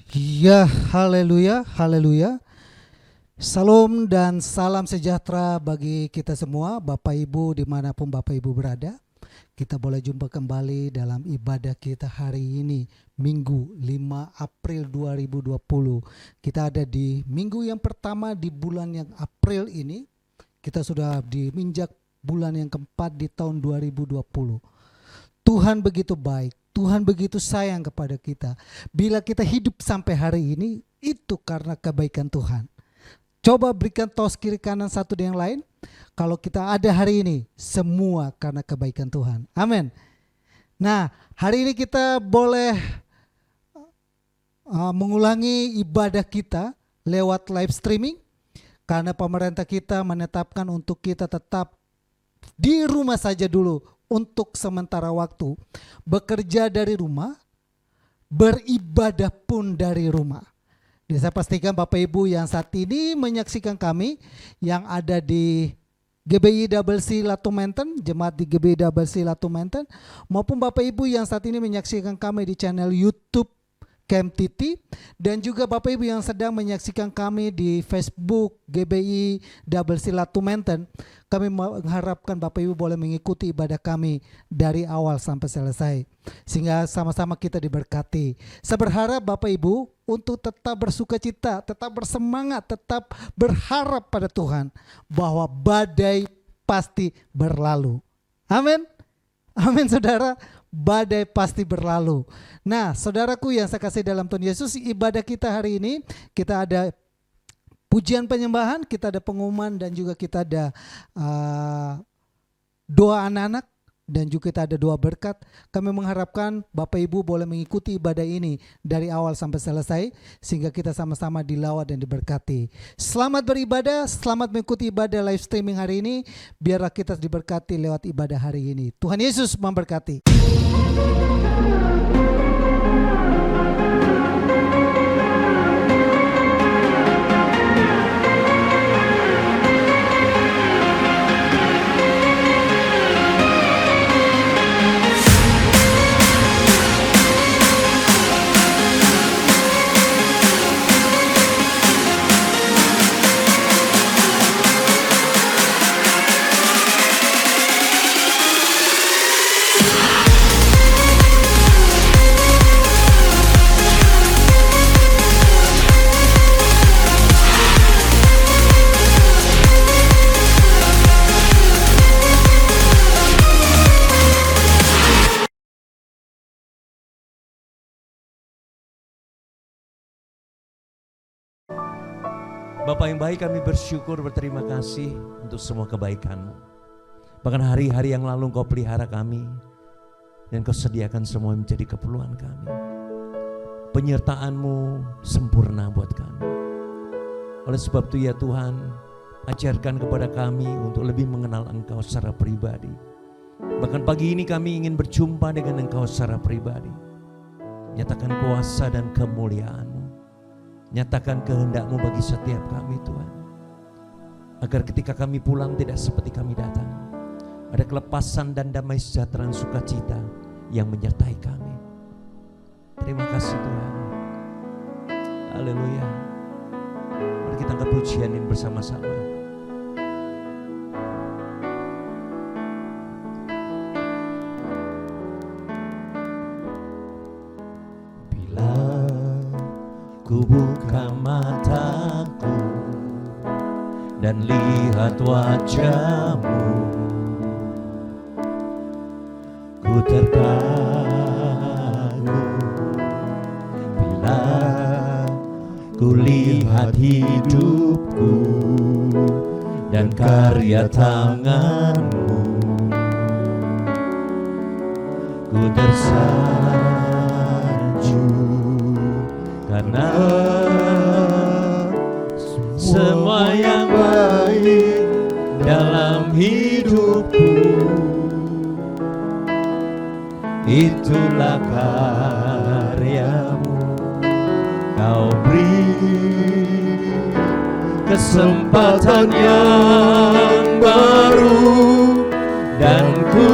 Ya, haleluya, haleluya. Salam dan salam sejahtera bagi kita semua, Bapak Ibu dimanapun Bapak Ibu berada. Kita boleh jumpa kembali dalam ibadah kita hari ini, Minggu 5 April 2020. Kita ada di minggu yang pertama di bulan yang April ini. Kita sudah diminjak bulan yang keempat di tahun 2020. Tuhan begitu baik, Tuhan begitu sayang kepada kita. Bila kita hidup sampai hari ini, itu karena kebaikan Tuhan. Coba berikan tos kiri kanan satu dengan yang lain. Kalau kita ada hari ini, semua karena kebaikan Tuhan. Amin. Nah, hari ini kita boleh mengulangi ibadah kita lewat live streaming. Karena pemerintah kita menetapkan untuk kita tetap di rumah saja dulu untuk sementara waktu. Bekerja dari rumah, beribadah pun dari rumah. Jadi saya pastikan Bapak Ibu yang saat ini menyaksikan kami yang ada di GBI Double C Latu Menten, jemaat di GBI Double C Latu Menten, maupun Bapak Ibu yang saat ini menyaksikan kami di channel YouTube Camp Titi, dan juga Bapak Ibu yang sedang menyaksikan kami di Facebook GBI Double C Latu Menten. Kami mengharapkan Bapak Ibu boleh mengikuti ibadah kami dari awal sampai selesai, sehingga sama-sama kita diberkati. Saya berharap Bapak Ibu untuk tetap bersuka cita, tetap bersemangat, tetap berharap pada Tuhan bahwa badai pasti berlalu. Amin. Amin saudara, badai pasti berlalu. Nah saudaraku yang saya kasih dalam Tuhan Yesus, ibadah kita hari ini kita ada pujian penyembahan, kita ada pengumuman, dan juga kita ada doa anak-anak, dan juga kita ada doa berkat. Kami mengharapkan Bapak Ibu boleh mengikuti ibadah ini dari awal sampai selesai, sehingga kita sama-sama dilawat dan diberkati. Selamat beribadah, selamat mengikuti ibadah live streaming hari ini. Biarlah kita diberkati lewat ibadah hari ini. Tuhan Yesus memberkati. Bapa yang baik, kami bersyukur, berterima kasih untuk semua kebaikan-Mu. Bahkan hari-hari yang lalu Engkau pelihara kami, dan Kau sediakan semua yang menjadi keperluan kami. Penyertaan-Mu sempurna buat kami. Oleh sebab itu ya Tuhan, ajarkan kepada kami untuk lebih mengenal Engkau secara pribadi. Bahkan pagi ini kami ingin berjumpa dengan Engkau secara pribadi. Nyatakan kuasa dan kemuliaan-Mu. Nyatakan kehendak-Mu bagi setiap kami Tuhan. Agar ketika kami pulang tidak seperti kami datang. Ada kelepasan dan damai sejahtera dan sukacita yang menyertai kami. Terima kasih Tuhan. Haleluya. Mari kita angkat pujian ini bersama-sama. Ku buka mataku dan lihat wajah-Mu, ku terkagum bila ku lihat hidupku dan karya tangan-Mu, ku tersanjung karena semua yang baik dalam hidupku, itulah karya-Mu. Kau beri kesempatan yang baru, dan ku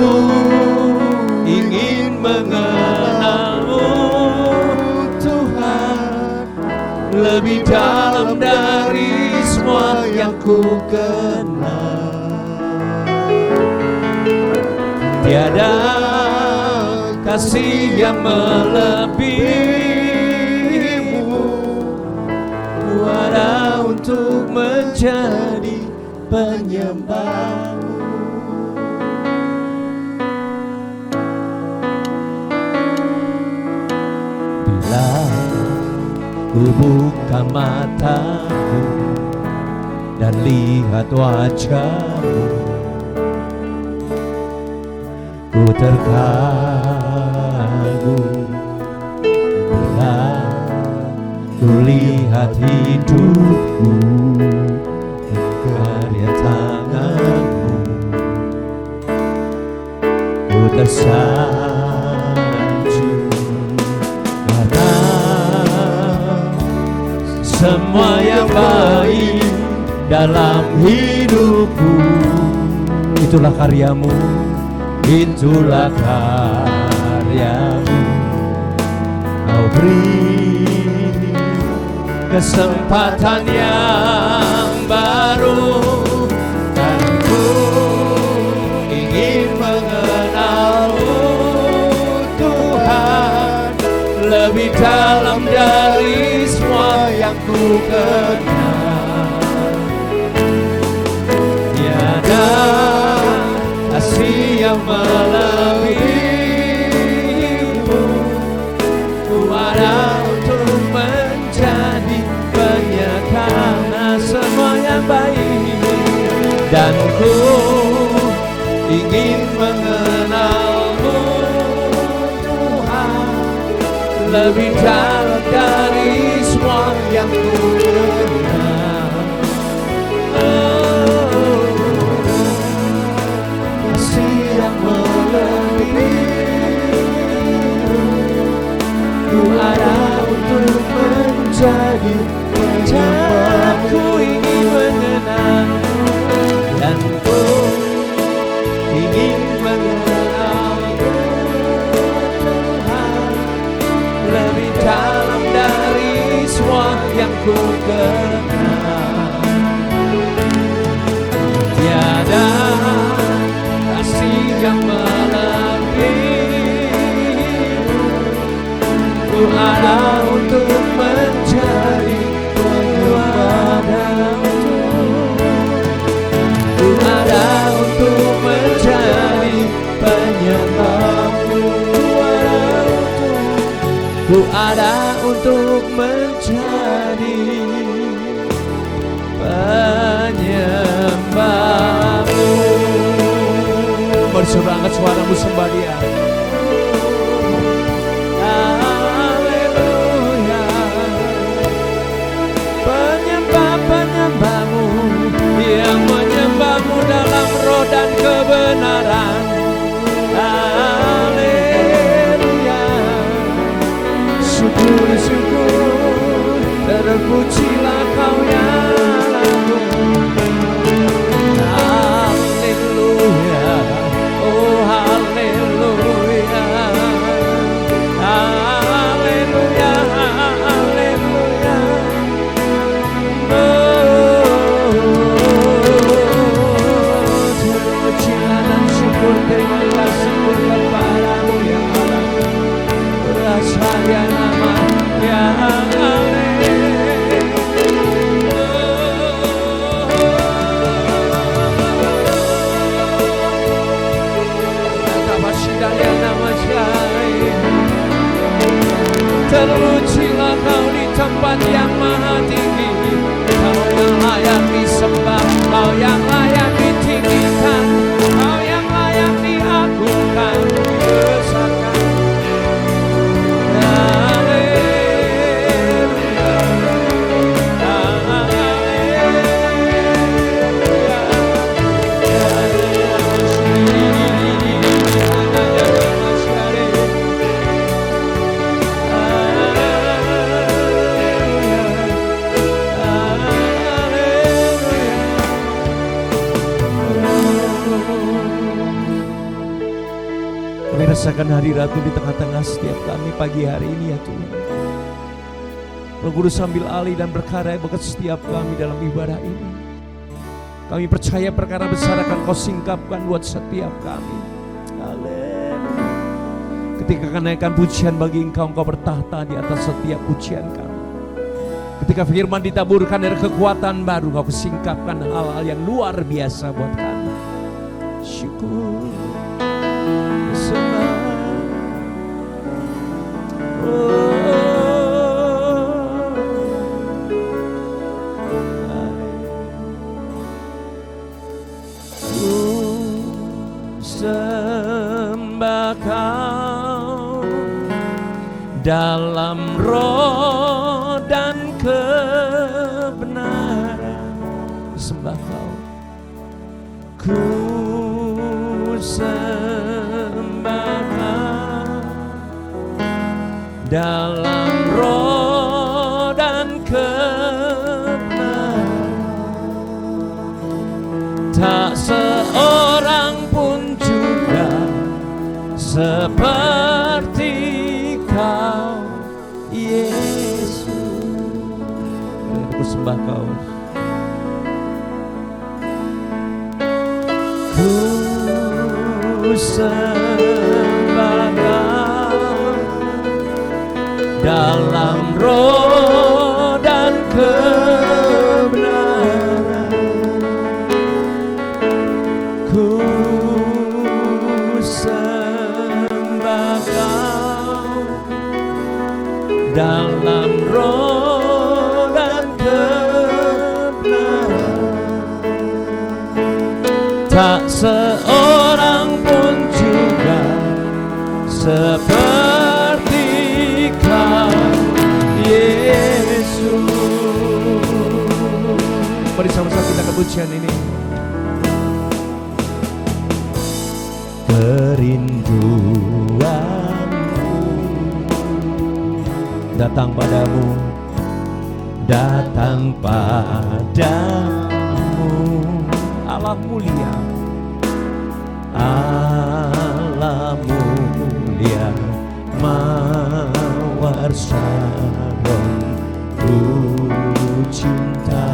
ingin mengenal-Mu Tuhan. dalam dari semua yang ku kenal. Tiada kasih yang melebihimu, ku ada untuk menjadi penyembahmu. Bila ku buka mataku dan lihat wajahmu, ku terkagum. Bila ku lihat hidupku dan karya tanganmu, ku tersanjung karena semua yang baik dalam hidupku. Itulah karyamu, itulah karyamu. Kau beri kesempatan yang baru, dan ku ingin mengenalmu Tuhan lebih dalam dari semua yang ku kenal. Tiada kasih yang melebihimu, ku ada untuk menjadi banyak karena semua yang baik, dan ku ingin mengenalmu Tuhan lebih dalam dari semua yang ku kenal. Kasih yang melebihimu, ku ada untuk menjadi penyembah. Ku ingin mengenalmu, dan ku ingin mengenalmu Tuhan lebih dalam dari semua yang ku kenal. Tiada kasih yang melebihimu, ku ada untuk menjadi penyembahmu. Ku ada untuk menjadi penyembahmu. Ku ada untuk menjadi penyembahmu. Bersuara angkat suaramu sembah Dia. Haleluya. Penyembah-penyembahmu yang menyembahmu dalam roh dan kebenaran. Haleluya. Syukur, syukur, terpujilah Kau ya Rabbku. Haleluya, oh haleluya, haleluya, haleluya. Terpujilah dan syukur, terima kasih kepadamu ya Allah. Berasanya nama ya Allah. Terpujilah Kau di tempat yang maha tinggi. Kau yang layak disembah, Kau yang layak ditinggikan, Kau yang layak diagungkan, dibesarkan. Kami rasakan hadirat-Mu di tengah-tengah setiap kami pagi hari ini ya Tuhan. Roh Kudus ambil alih dan berkarya bagi setiap kami dalam ibadah ini. Kami percaya perkara besar akan Kau singkapkan buat setiap kami. Haleluya. Ketika kenaikan pujian bagi Engkau, Engkau bertahta di atas setiap pujian kami. Ketika firman ditaburkan dari kekuatan baru, Kau singkapkan hal-hal yang luar biasa buat kami. Syukur, sembah. Sembah Kau dalam roh dan kebenaran. Sembah Kau, ku sembah Kau dalam roh dan kebenaran. Tak seorang pun juga seperti Kau, Yesus. Aku sembah Kau. Ku sembah Kau dalam roh dan kebenaran. Ku sembah Kau dalam roh dan kebenaran. Tak seorang pun juga seperti Kau, Yesus. Mari sama-sama kita kepujian ini. Kerinduanku datang padamu, datang padamu, Allah mulia, Allah mulia, mawar Saron ku cinta.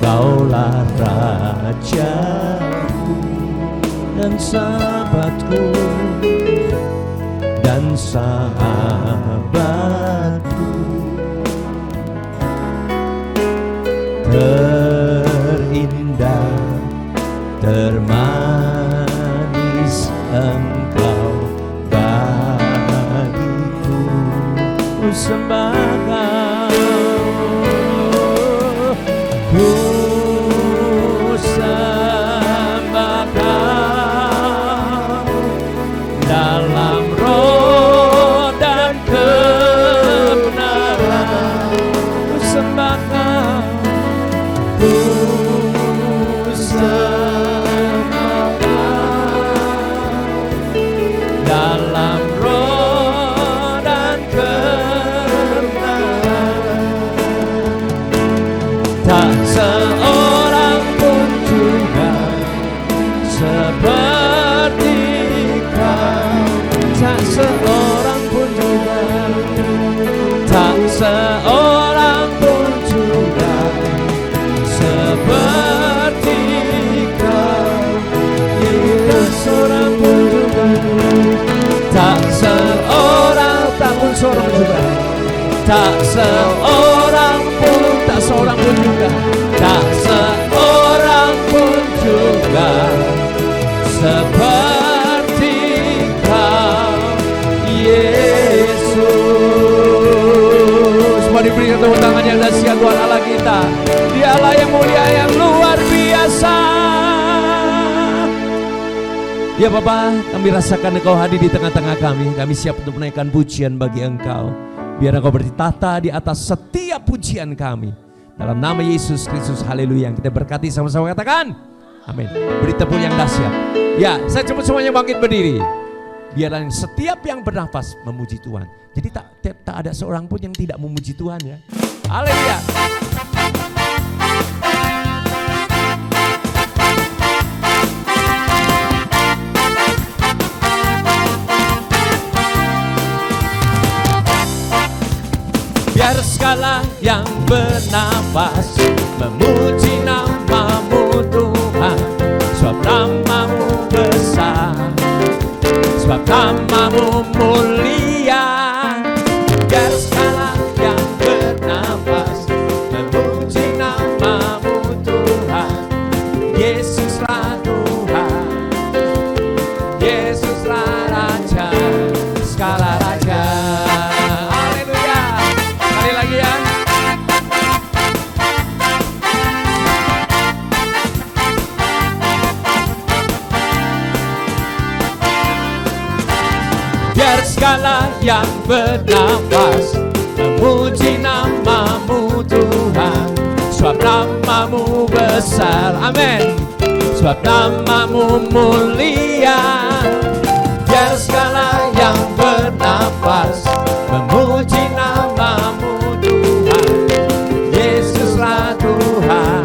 Kaulah Rajaku dan sahabatku dan sahabatku, terindah termanis Engkau bagiku. Ku sembah Kau, ku sembah Kau dalam roh dan kebenaran. Ku sembah Kau, ku sembah Kau dalam roh dan kebenaran. Tak seorang pun juga seperti Kau. Tak seorang pun juga, tak seorang pun juga seperti Kau. Tak seorang pun juga, tak seorang, tak pun seorang juga, tak seorang pun, tak seorang pun juga, tak seorang pun juga seperti Kau, Yesus. Mari berikan tepuk tangan yang dahsyat Tuhan Allah kita. Dialah yang mulia, yang luar biasa. Ya Bapa, kami rasakan Engkau hadir di tengah-tengah kami. Kami siap untuk menaikkan pujian bagi Engkau. Biar Engkau bertahta di atas setiap pujian kami. Dalam nama Yesus Kristus, haleluya. Yang kita berkati sama-sama katakan amin. Beri tepuk yang dahsyat. Ya, saya coba semuanya bangkit berdiri. Biarlah setiap yang bernafas memuji Tuhan. Jadi tak ada seorang pun yang tidak memuji Tuhan ya. Haleluya. segala yang bernafas memuji nama-Mu Tuhan, sebab nama-Mu besar, sebab nama-Mu mulia. Biar segala yang bernafas memuji nama-Mu Tuhan. Yesuslah Tuhan, Yesuslah Raja, segala raja. Haleluya. Sekali lagi ya. Biar segala yang bernafas memuji nama-Mu Tuhan, sebab nama-Mu besar, amin, sebab nama-Mu mulia. Biar segala yang bernafas memuji nama-Mu Tuhan. Yesuslah Tuhan,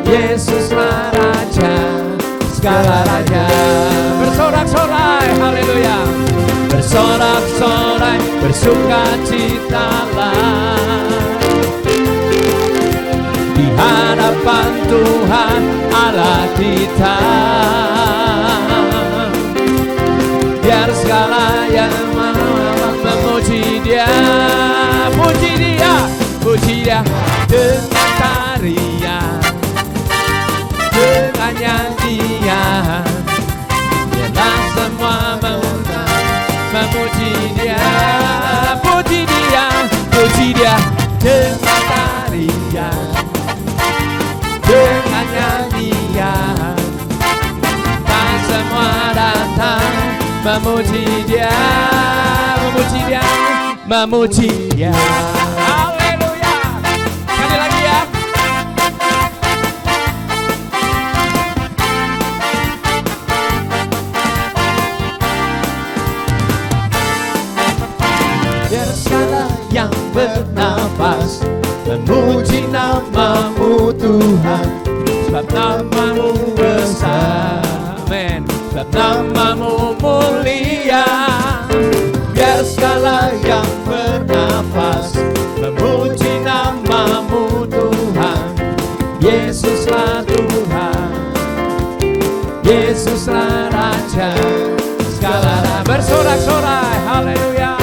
Yesuslah Raja, segala raja. Bersorak-sorai, haleluya. Bersorak-sorai, bersukacitalah di hadapan Tuhan Allah kita. Biar segala yang memuji Dia, puji Dia, puji Dia dengan tarian, dengan nyanyian. Biarlah semua memuji Dia, puji Dia, puji Dia dengan tarian, dengan nyanyian. Dan semua datang memuji Dia, memuji Dia, memuji Dia. Haleluya. Sekali lagi ya. Biar segala yang bernafas memuji nama-Mu Tuhan, sebab nama-Mu besar, amin, sebab nama-Mu mulia. Biar segala yang bernafas memuji nama-Mu Tuhan. Yesuslah Tuhan, Yesuslah Raja, segala raja. Bersorak-sorai, haleluya.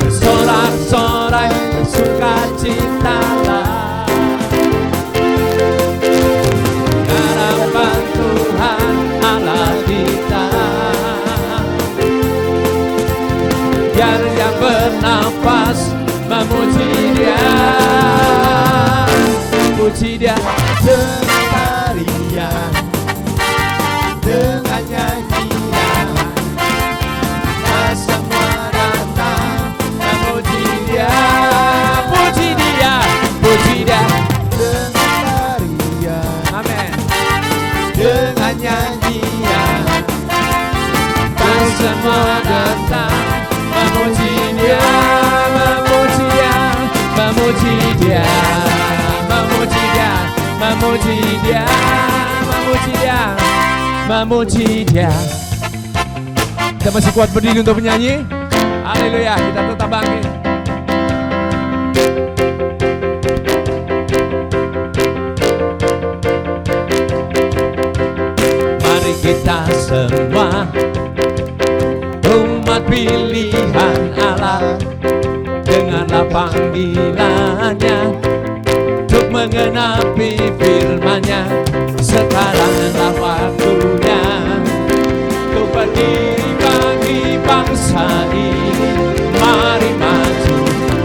Bersorak-sorai, bersukacitalah hadapan Tuhan Allah kita. Biar yang bernafas memuji Dia, puji Dia dengan tarian, dengan nyanyian. Semua datang memuji Dia, puji Dia, puji Dia dengan tarian, amin, dengan nyanyian. Dan semua datang memuji Dia, memuji Dia, memuji Dia, memuji Dia, memuji Dia, memuji Dia, memuji Dia. Kita masih kuat berdiri untuk menyanyi. Haleluya, kita tetap bangkit. Mari kita semua umat pilihan Allah, denganlah panggilannya untuk menggenapi firman-Nya. Sekaranglah waktunya untuk berdiri bagi bangsa ini. Mari maju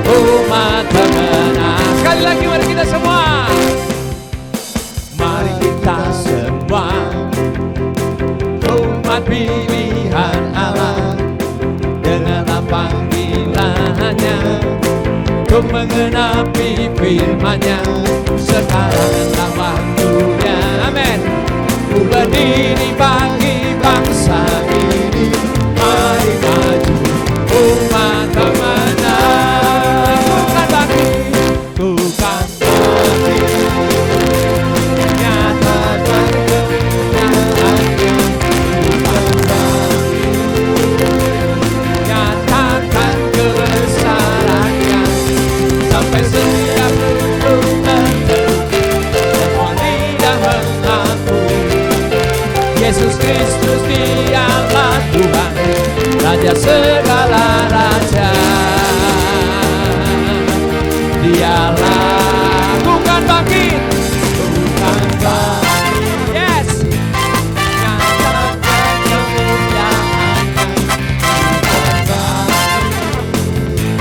umat pemenang. Sekali lagi mari kita semua. Mari kita semua umat pilihan Allah, denganlah panggilannya untuk menggenapi firman-Nya. Sekaranglah waktunya, amin, berdiri bagi bangsa ini. Mari maju umat pemenang. Bukan bangkit, bukan bangkit, nyatakan kebenarannya. Bukan bangkit, nyatakan kebesarannya. Dialah bukan bangkit, bukan bangkit. Yes. Nyatakan kemuliaannya, bukan bangkit.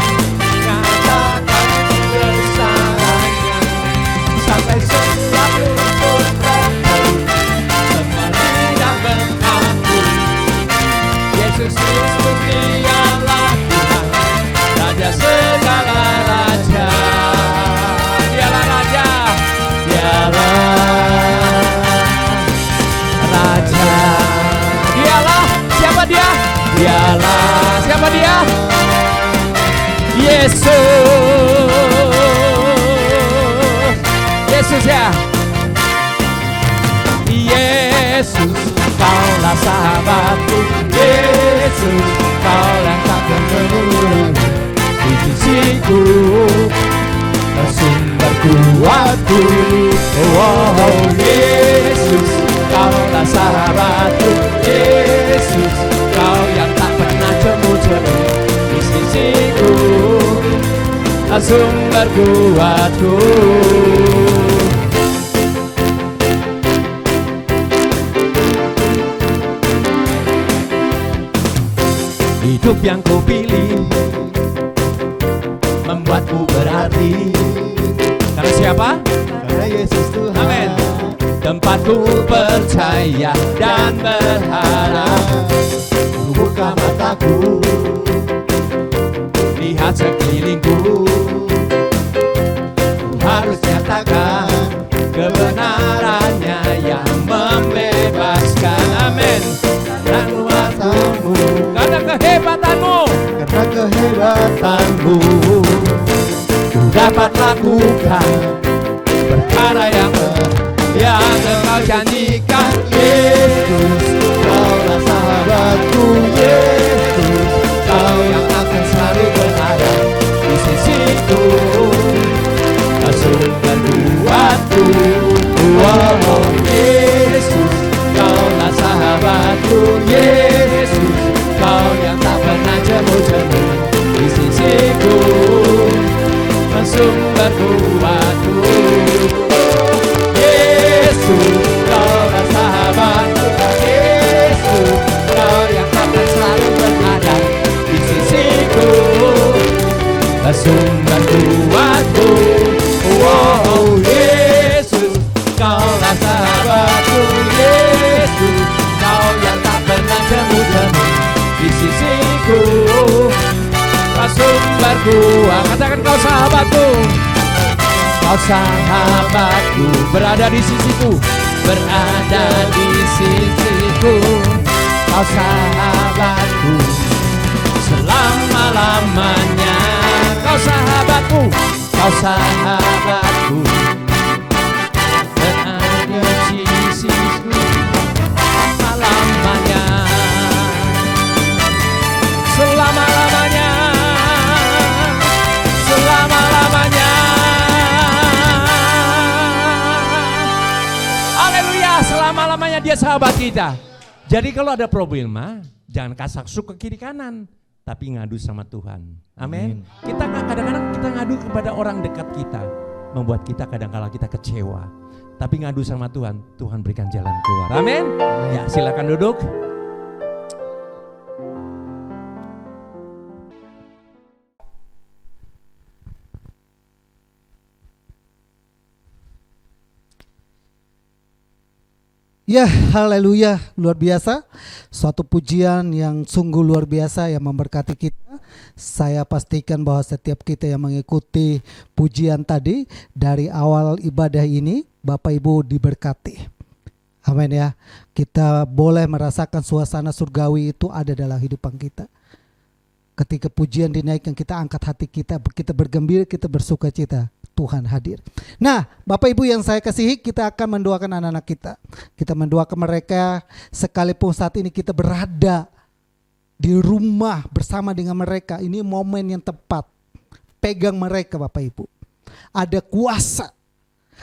Nyatakan kebesarannya, sampai selalu berteduh, semelindah mengaku. Yesus Kristus Dialah Tuhan, Raja segala raja. Dialah Raja, Dialah Raja. Dialah, siapa Dia? Dialah, siapa Dia? Yesus. Yesus ya. Yesus, Kaulah sahabatku. Yesus, Kaulah takkan menurun di sisiku, sumber kuatku. Oh Yesus, Kaulah sahabatku. Yesus, Kau yang tak pernah jemu-jemu di sisiku, sumber kuatku. Hidup yang kau pilih membuatku berarti. Karena siapa? Karena Yesus Tuhan. Amin. Tempatku percaya dan berharap. Buka mataku, Lihat sekelilingku, ku harus nyatakan kebenarannya yang membebaskan. Amin. Dan kuatmu, karena kehebatanmu, karena kehebatanmu, ku dapat lakukan perkara yang Engkau janjikan. Yesus, Kaulah sahabatku. Yesus, Kau yang akan selalu berada di sisiku, sumber kuatku. Oh Yesus, Kaulah sahabatku. Yesus, Kau yang tak pernah jemu-jemu di sisiku, sumber kuatku. Yesus, Kaulah sahabatku. Yesus, Kau yang akan selalu berada di sisiku, sumber kuatku. Oh Yesus, Kaulah sahabatku. Yesus, Kau yang tak pernah jemu-jemu di sisiku, sumber kuat. Katakan Kau sahabatku. Kau sahabatku, berada di sisiku, berada di sisiku. Kau sahabatku selama-lamanya. Kau sahabatku, Kau sahabatku, berada di sisiku selama-lamanya. Selama-lamanya, selama-lamanya. Haleluya, selama-lamanya Dia sahabat kita. Jadi kalau ada problema, jangan kasak-suk ke kiri kanan, tapi ngadu sama Tuhan. Amin. Kita kadang-kadang kita ngadu kepada orang dekat kita, membuat kita kadang-kala kita kecewa. Tapi ngadu sama Tuhan, Tuhan berikan jalan keluar. Amin. Ya, silakan duduk. Ya, haleluya, luar biasa. Suatu pujian yang sungguh luar biasa yang memberkati kita. Saya pastikan bahwa setiap kita yang mengikuti pujian tadi dari awal ibadah ini, Bapak Ibu diberkati. Amin ya. Kita boleh merasakan suasana surgawi itu ada dalam hidupan kita. Ketika pujian dinaikkan, kita angkat hati kita bergembira, kita bersuka cita. Tuhan hadir. Nah, Bapak Ibu yang saya kasihi, kita akan mendoakan anak-anak kita. Kita mendoakan mereka sekalipun saat ini kita berada di rumah bersama dengan mereka. Ini momen yang tepat. Pegang mereka Bapak Ibu. Ada kuasa.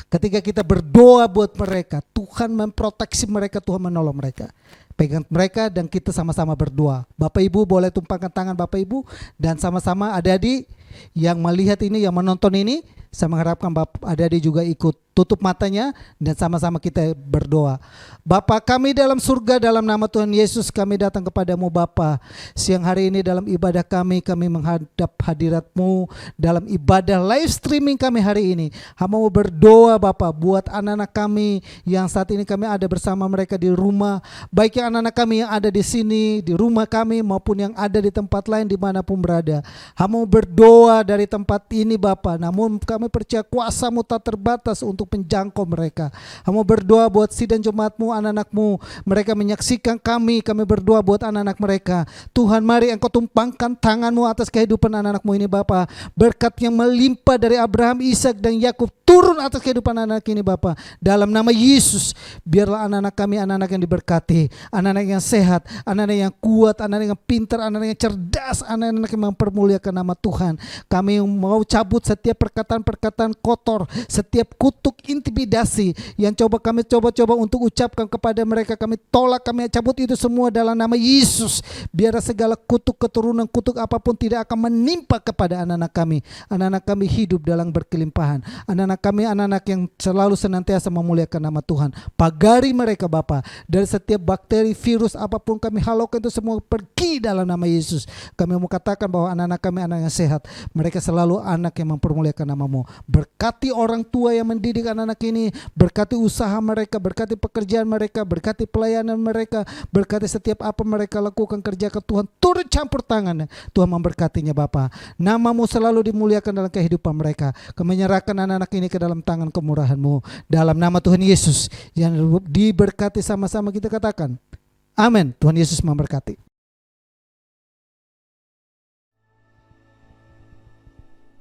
Ketika kita berdoa buat mereka, Tuhan memproteksi mereka, Tuhan menolong mereka. Pegang mereka dan kita sama-sama berdoa. Bapak Ibu boleh tumpangkan tangan Bapak Ibu, dan sama-sama adik-adik yang melihat ini, yang menonton ini, saya mengharapkan Bapak adik-adik juga ikut tutup matanya dan sama-sama kita berdoa. Bapa kami dalam surga, dalam nama Tuhan Yesus kami datang kepadamu Bapa. Siang hari ini dalam ibadah kami menghadap hadirat-Mu dalam ibadah live streaming kami hari ini. Hamba mau berdoa Bapa buat anak-anak kami yang saat ini kami ada bersama mereka di rumah, baik yang anak-anak kami yang ada di sini, di rumah kami, maupun yang ada di tempat lain dimanapun berada. Hamba mau berdoa dari tempat ini Bapa, namun kami percaya kuasa-Mu tak terbatas untuk menjangkau mereka. Hamba berdoa buat sidang jemaat-Mu, anak-anak-Mu, mereka menyaksikan kami berdoa buat anak-anak mereka. Tuhan, mari Engkau tumpangkan tangan-Mu atas kehidupan anak-anak-Mu ini Bapa. Berkat yang melimpah dari Abraham, Ishak dan Yakub turun atas kehidupan anak-anak ini Bapa. Dalam nama Yesus, biarlah anak-anak kami anak-anak yang diberkati, anak-anak yang sehat, anak-anak yang kuat, anak-anak yang pintar, anak-anak yang cerdas, anak-anak yang mempermuliakan nama Tuhan. Kami mau cabut setiap perkataan-perkataan kotor, setiap kutuk intimidasi yang kami coba untuk ucapkan kepada mereka, kami tolak, kami cabut itu semua dalam nama Yesus. Biar segala kutuk keturunan, kutuk apapun tidak akan menimpa kepada anak-anak kami. Anak-anak kami hidup dalam berkelimpahan. Anak-anak kami anak-anak yang selalu senantiasa memuliakan nama Tuhan. Pagari mereka Bapa dari setiap bakteri, virus apapun kami halaukan itu semua pergi dalam nama Yesus. Kami mau katakan bahwa anak-anak kami anak yang sehat. Mereka selalu anak yang mempermuliakan nama-Mu. Berkati orang tua yang mendidik anak-anak ini, berkati usaha mereka, berkati pekerjaan mereka, berkati pelayanan mereka, berkati setiap apa mereka lakukan, kerjakan Tuhan, turut campur tangan Tuhan memberkatinya Bapa. Nama-Mu selalu dimuliakan dalam kehidupan mereka. Kami menyerahkan anak-anak ini ke dalam tangan kemurahan-Mu dalam nama Tuhan Yesus yang diberkati. Sama-sama kita katakan amin. Tuhan Yesus memberkati.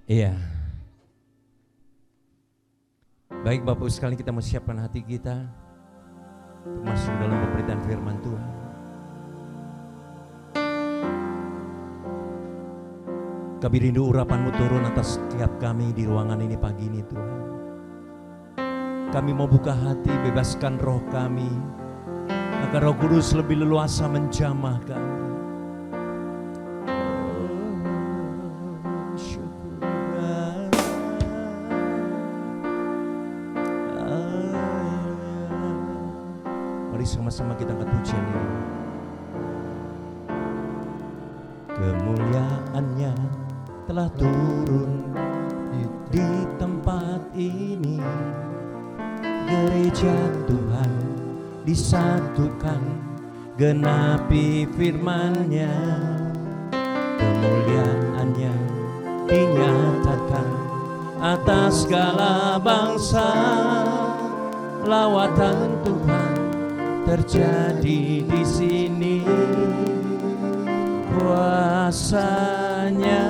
Iya. Baik Bapak Ibu sekalian, kita mau siapkan hati kita untuk masuk dalam pemberitaan firman Tuhan. Kami rindu urapan-Mu turun atas setiap kami di ruangan ini pagi ini Tuhan. Kami mau buka hati, bebaskan roh kami, agar Roh Kudus lebih leluasa menjamah kami. Mari sama-sama kita angkat pujian ini. Kemuliaan-Nya telah turun di tempat ini. Gereja Tuhan disatukan, genapi firman-Nya. Kemuliaan-Nya dinyatakan atas segala bangsa. Lawatan Tuhan terjadi di sini. Kuasa-Nya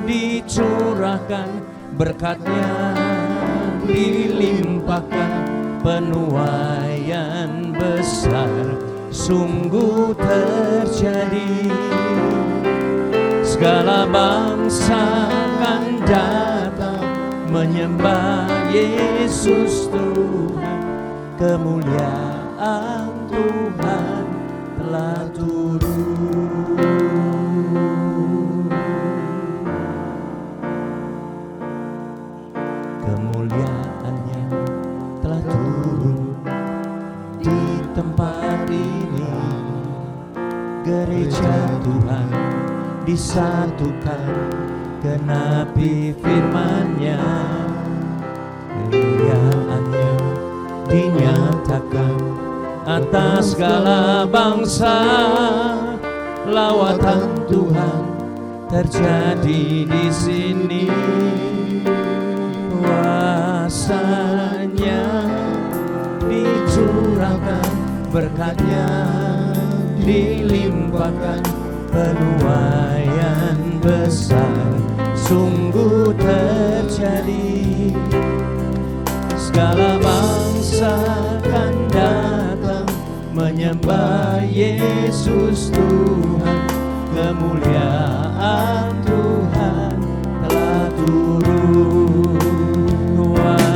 dicurahkan, berkat-Nya dilimpahkan, penuaian besar sungguh terjadi. Segala bangsa akan datang menyembah Yesus Tuhan. Kemuliaan Tuhan telah turun. Kemuliaan-Nya telah turun di tempat ini. Gereja Tuhan disatukan, genapi firman-Nya. Kemuliaan-Nya dinyatakan atas segala bangsa. Lawatan Tuhan terjadi di sini. Kuasa-Nya dicurahkan, berkat-Nya dilimpahkan, penuaian besar sungguh terjadi. Segala bangsa akan datang menyembah Yesus Tuhan. Kemuliaan Tuhan telah turun. Kuasa-Nya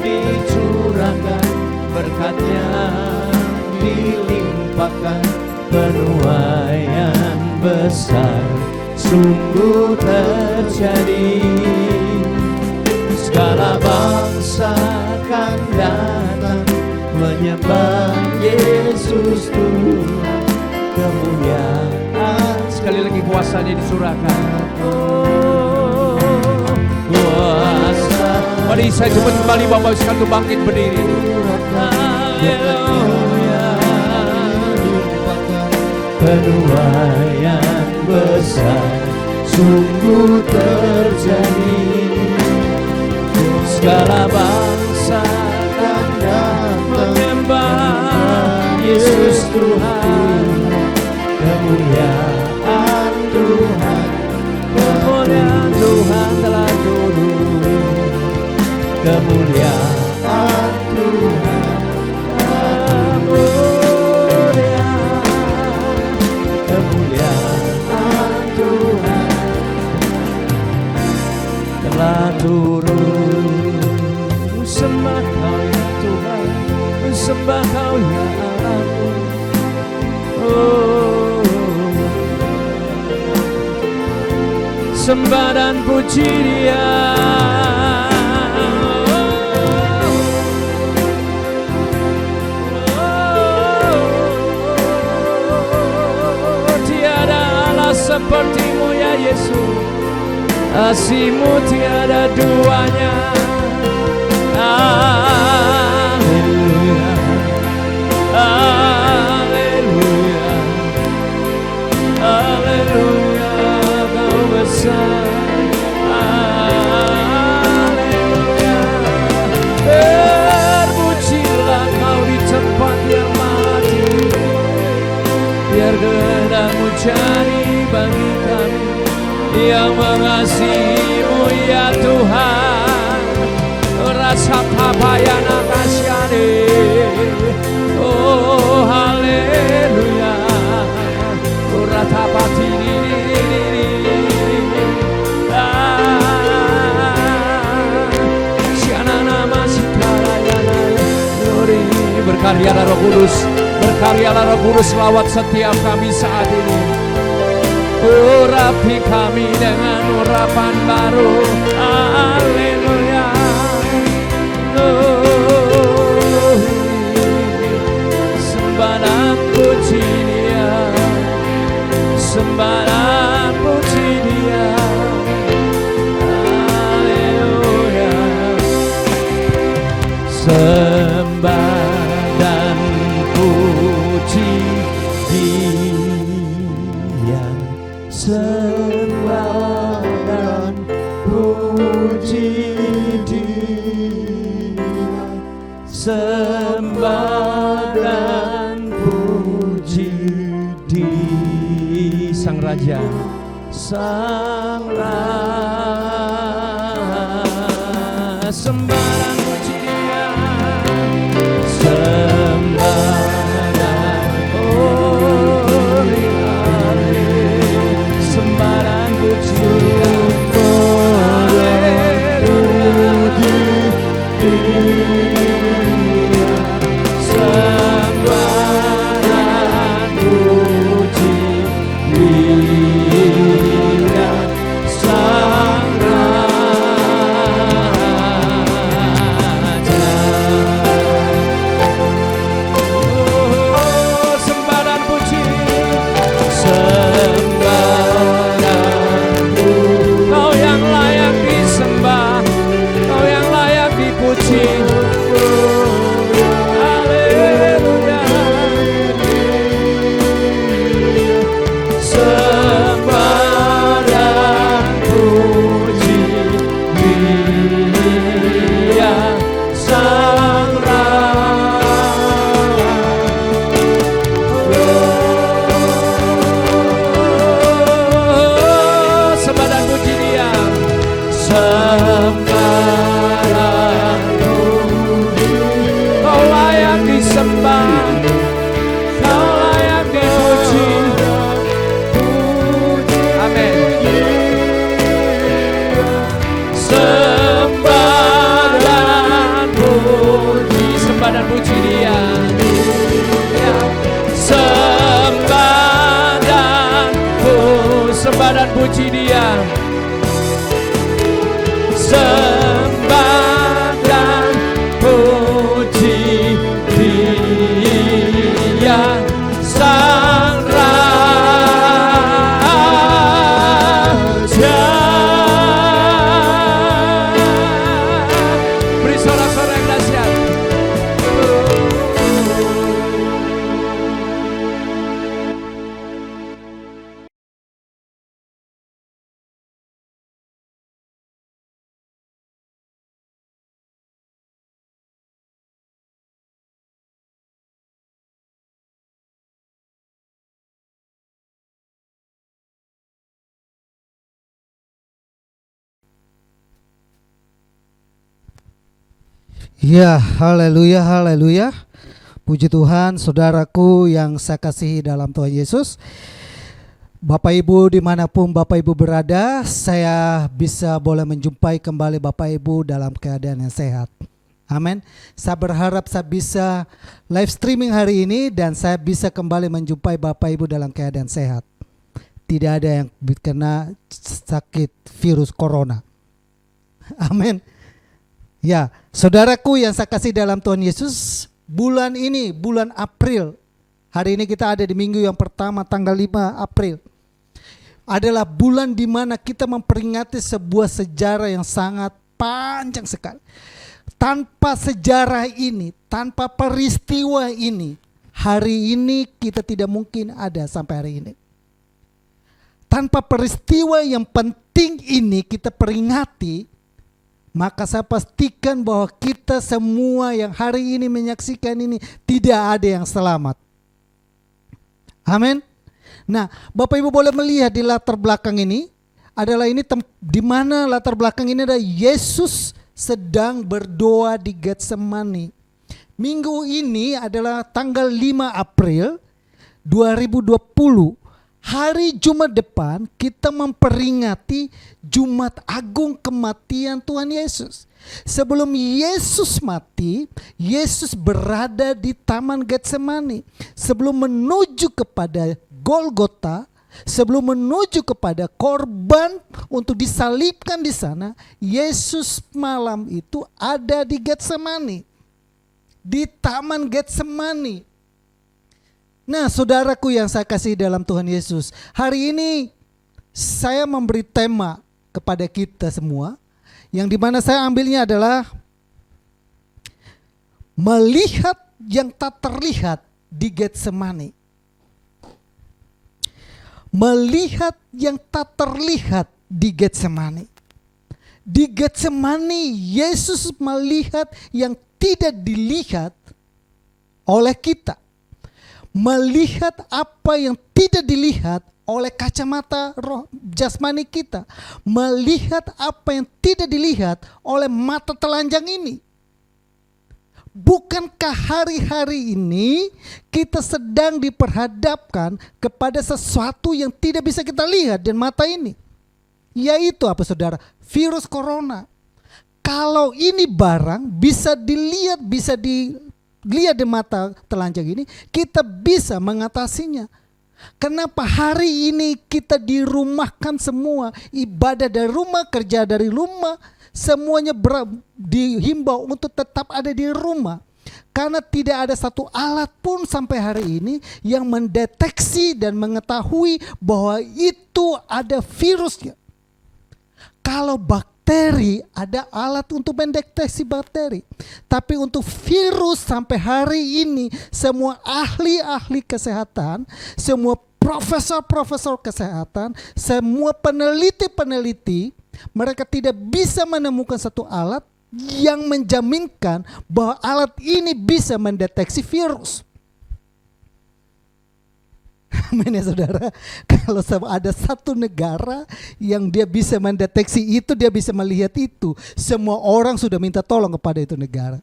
dicurahkan, berkat besar sungguh terjadi. Segala bangsa akan datang menyembah Yesus Tuhan. Kemuliaan sekali lagi kuasanya disurahkan. Oh, kuasa. Mari saya cepat kembali Bapak sekalian untuk bangkit berdiri. Haleluya. Penuaian besar sungguh terjadi. Segala bangsa akan datang menyembah Yesus Tuhan. Kemuliaan Tuhan, kemuliaan Tuhan telah turun. Kemuliaan Tuhan, kemuliaan Tuhan telah turun. Sembah Kau ya Tuhan, sembah Kau ya Allahku. Oh, sembah dan puji Dia. Tiada Allah seperti-Mu ya Yesus, kasih-Mu tiada duanya. Haleluya, haleluya, haleluya, Kau besar. Haleluya, terpujilah Kau di tempat yang maha tinggi. Biar kehendak-Mu jadi bagi kami yang mengasihi-Mu ya Tuhan. Rasa tabayana kasyane. Oh haleluya. Uratapati Sianana masikalayana. Berkaryalah Roh Kudus, berkaryalah Roh Kudus lawat setiap kami saat ini. Urapi kami dengan urapan baru. Haleluya. Oh, sembah dan puji Dia, sembah dan puji Dia. Haleluya. Sembah dan puji Dia, sembah dan puji Dia, sembah dan puji Dia. Sang Raja, Sang Raja, sembah dan puji Dia, sembah dan sembah dan puji Dia. puji Dia. Sembah dan puji Dia, Sang Raja. Beri sorak-sorak yang dahsyat. Ya, haleluya, haleluya. Puji Tuhan, saudaraku yang saya kasihi dalam Tuhan Yesus. Bapak Ibu dimanapun Bapak Ibu berada, saya bisa boleh menjumpai kembali Bapak Ibu dalam keadaan yang sehat. Amin. Saya berharap saya bisa live streaming hari ini dan saya bisa kembali menjumpai Bapak Ibu dalam keadaan sehat. Tidak ada yang kena sakit virus corona. Amin. Ya, saudaraku yang saya kasih dalam Tuhan Yesus, bulan ini, bulan April, hari ini kita ada di minggu yang pertama tanggal 5 April, adalah bulan di mana kita memperingati sebuah sejarah yang sangat panjang sekali. Tanpa sejarah ini, tanpa peristiwa ini, hari ini kita tidak mungkin ada sampai hari ini. Tanpa peristiwa yang penting ini kita peringati, maka saya pastikan bahwa kita semua yang hari ini menyaksikan ini tidak ada yang selamat. Amin. Nah, Bapak Ibu boleh melihat di latar belakang ini adalah ini di mana latar belakang ini ada Yesus sedang berdoa di Getsemani. Minggu ini adalah tanggal 5 April 2020. Hari Jumat depan kita memperingati Jumat Agung kematian Tuhan Yesus. Sebelum Yesus mati, Yesus berada di Taman Getsemani. Sebelum menuju kepada Golgota, sebelum menuju kepada korban untuk disalibkan di sana, Yesus malam itu ada di Getsemani. Di Taman Getsemani. Nah, saudaraku yang saya kasih dalam Tuhan Yesus, hari ini saya memberi tema kepada kita semua, yang dimana saya ambilnya adalah melihat yang tak terlihat di Getsemani. Melihat yang tak terlihat di Getsemani. Di Getsemani Yesus melihat yang tidak dilihat oleh kita. Melihat apa yang tidak dilihat oleh kacamata roh jasmani kita. Melihat apa yang tidak dilihat oleh mata telanjang ini. Bukankah hari-hari ini kita sedang diperhadapkan kepada sesuatu yang tidak bisa kita lihat dan mata ini? Yaitu apa saudara? Virus corona. Kalau ini barang bisa dilihat, bisa dilihat di mata telanjang ini, kita bisa mengatasinya. Kenapa hari ini kita dirumahkan semua, ibadah dari rumah, kerja dari rumah, semuanya dihimbau untuk tetap ada di rumah. Karena tidak ada satu alat pun sampai hari ini yang mendeteksi dan mengetahui bahwa itu ada virusnya. Kalau bakteri, ada alat untuk mendeteksi bakteri. Tapi untuk virus sampai hari ini, semua ahli-ahli kesehatan, semua profesor-profesor kesehatan, semua peneliti-peneliti, mereka tidak bisa menemukan satu alat yang menjaminkan bahwa alat ini bisa mendeteksi virus. Amin ya saudara. Kalau ada satu negara yang dia bisa mendeteksi itu, dia bisa melihat itu, semua orang sudah minta tolong kepada itu negara.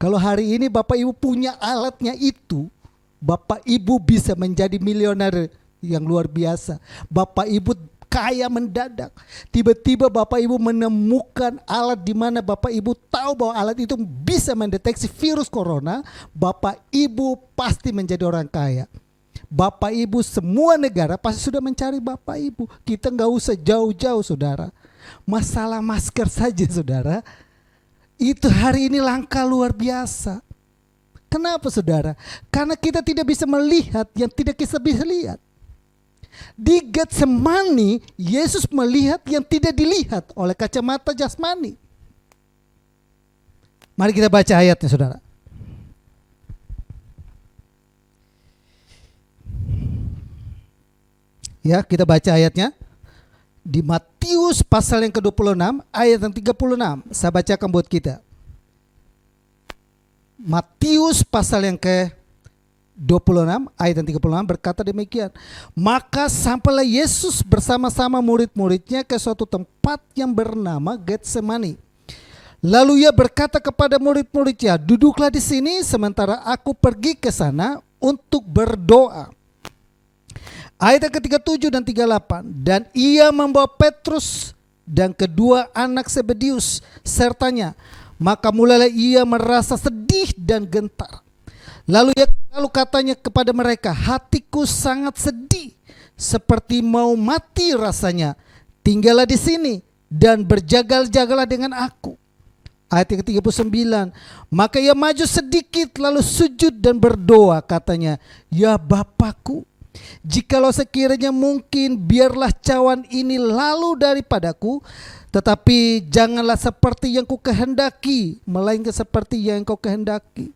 Kalau hari ini Bapak Ibu punya alatnya itu, Bapak Ibu bisa menjadi milioner yang luar biasa. Bapak Ibu kaya mendadak. Tiba-tiba Bapak Ibu menemukan alat di mana Bapak Ibu tahu bahwa alat itu bisa mendeteksi virus corona, Bapak Ibu pasti menjadi orang kaya. Bapak Ibu semua negara pasti sudah mencari Bapak Ibu. Kita nggak usah jauh-jauh saudara. Masalah masker saja saudara, itu hari ini langka luar biasa. Kenapa saudara? Karena kita tidak bisa melihat yang tidak kita bisa lihat. Di Getsemani, Yesus melihat yang tidak dilihat oleh kacamata jasmani. Mari kita baca ayatnya saudara. Ya, kita baca ayatnya. Di Matius pasal yang ke-26 ayat yang 36. Saya bacakan buat kita. Matius pasal yang ke-26 ayat yang 36 berkata demikian. Maka sampailah Yesus bersama-sama murid-muridnya ke suatu tempat yang bernama Getsemani. Lalu ia berkata kepada murid-muridnya, duduklah di sini sementara aku pergi ke sana untuk berdoa. Ayat yang ke-37 dan 38. Dan ia membawa Petrus dan kedua anak Zebedius sertanya. Maka mulailah ia merasa sedih dan gentar. Lalu katanya kepada mereka, hatiku sangat sedih, seperti mau mati rasanya. Tinggallah di sini dan berjaga-jagalah dengan aku. Ayat yang ke-39. Maka ia maju sedikit lalu sujud dan berdoa katanya, ya Bapakku, jikalau sekiranya mungkin biarlah cawan ini lalu daripadaku, tetapi janganlah seperti yang ku kehendaki, melainkan seperti yang kau kehendaki.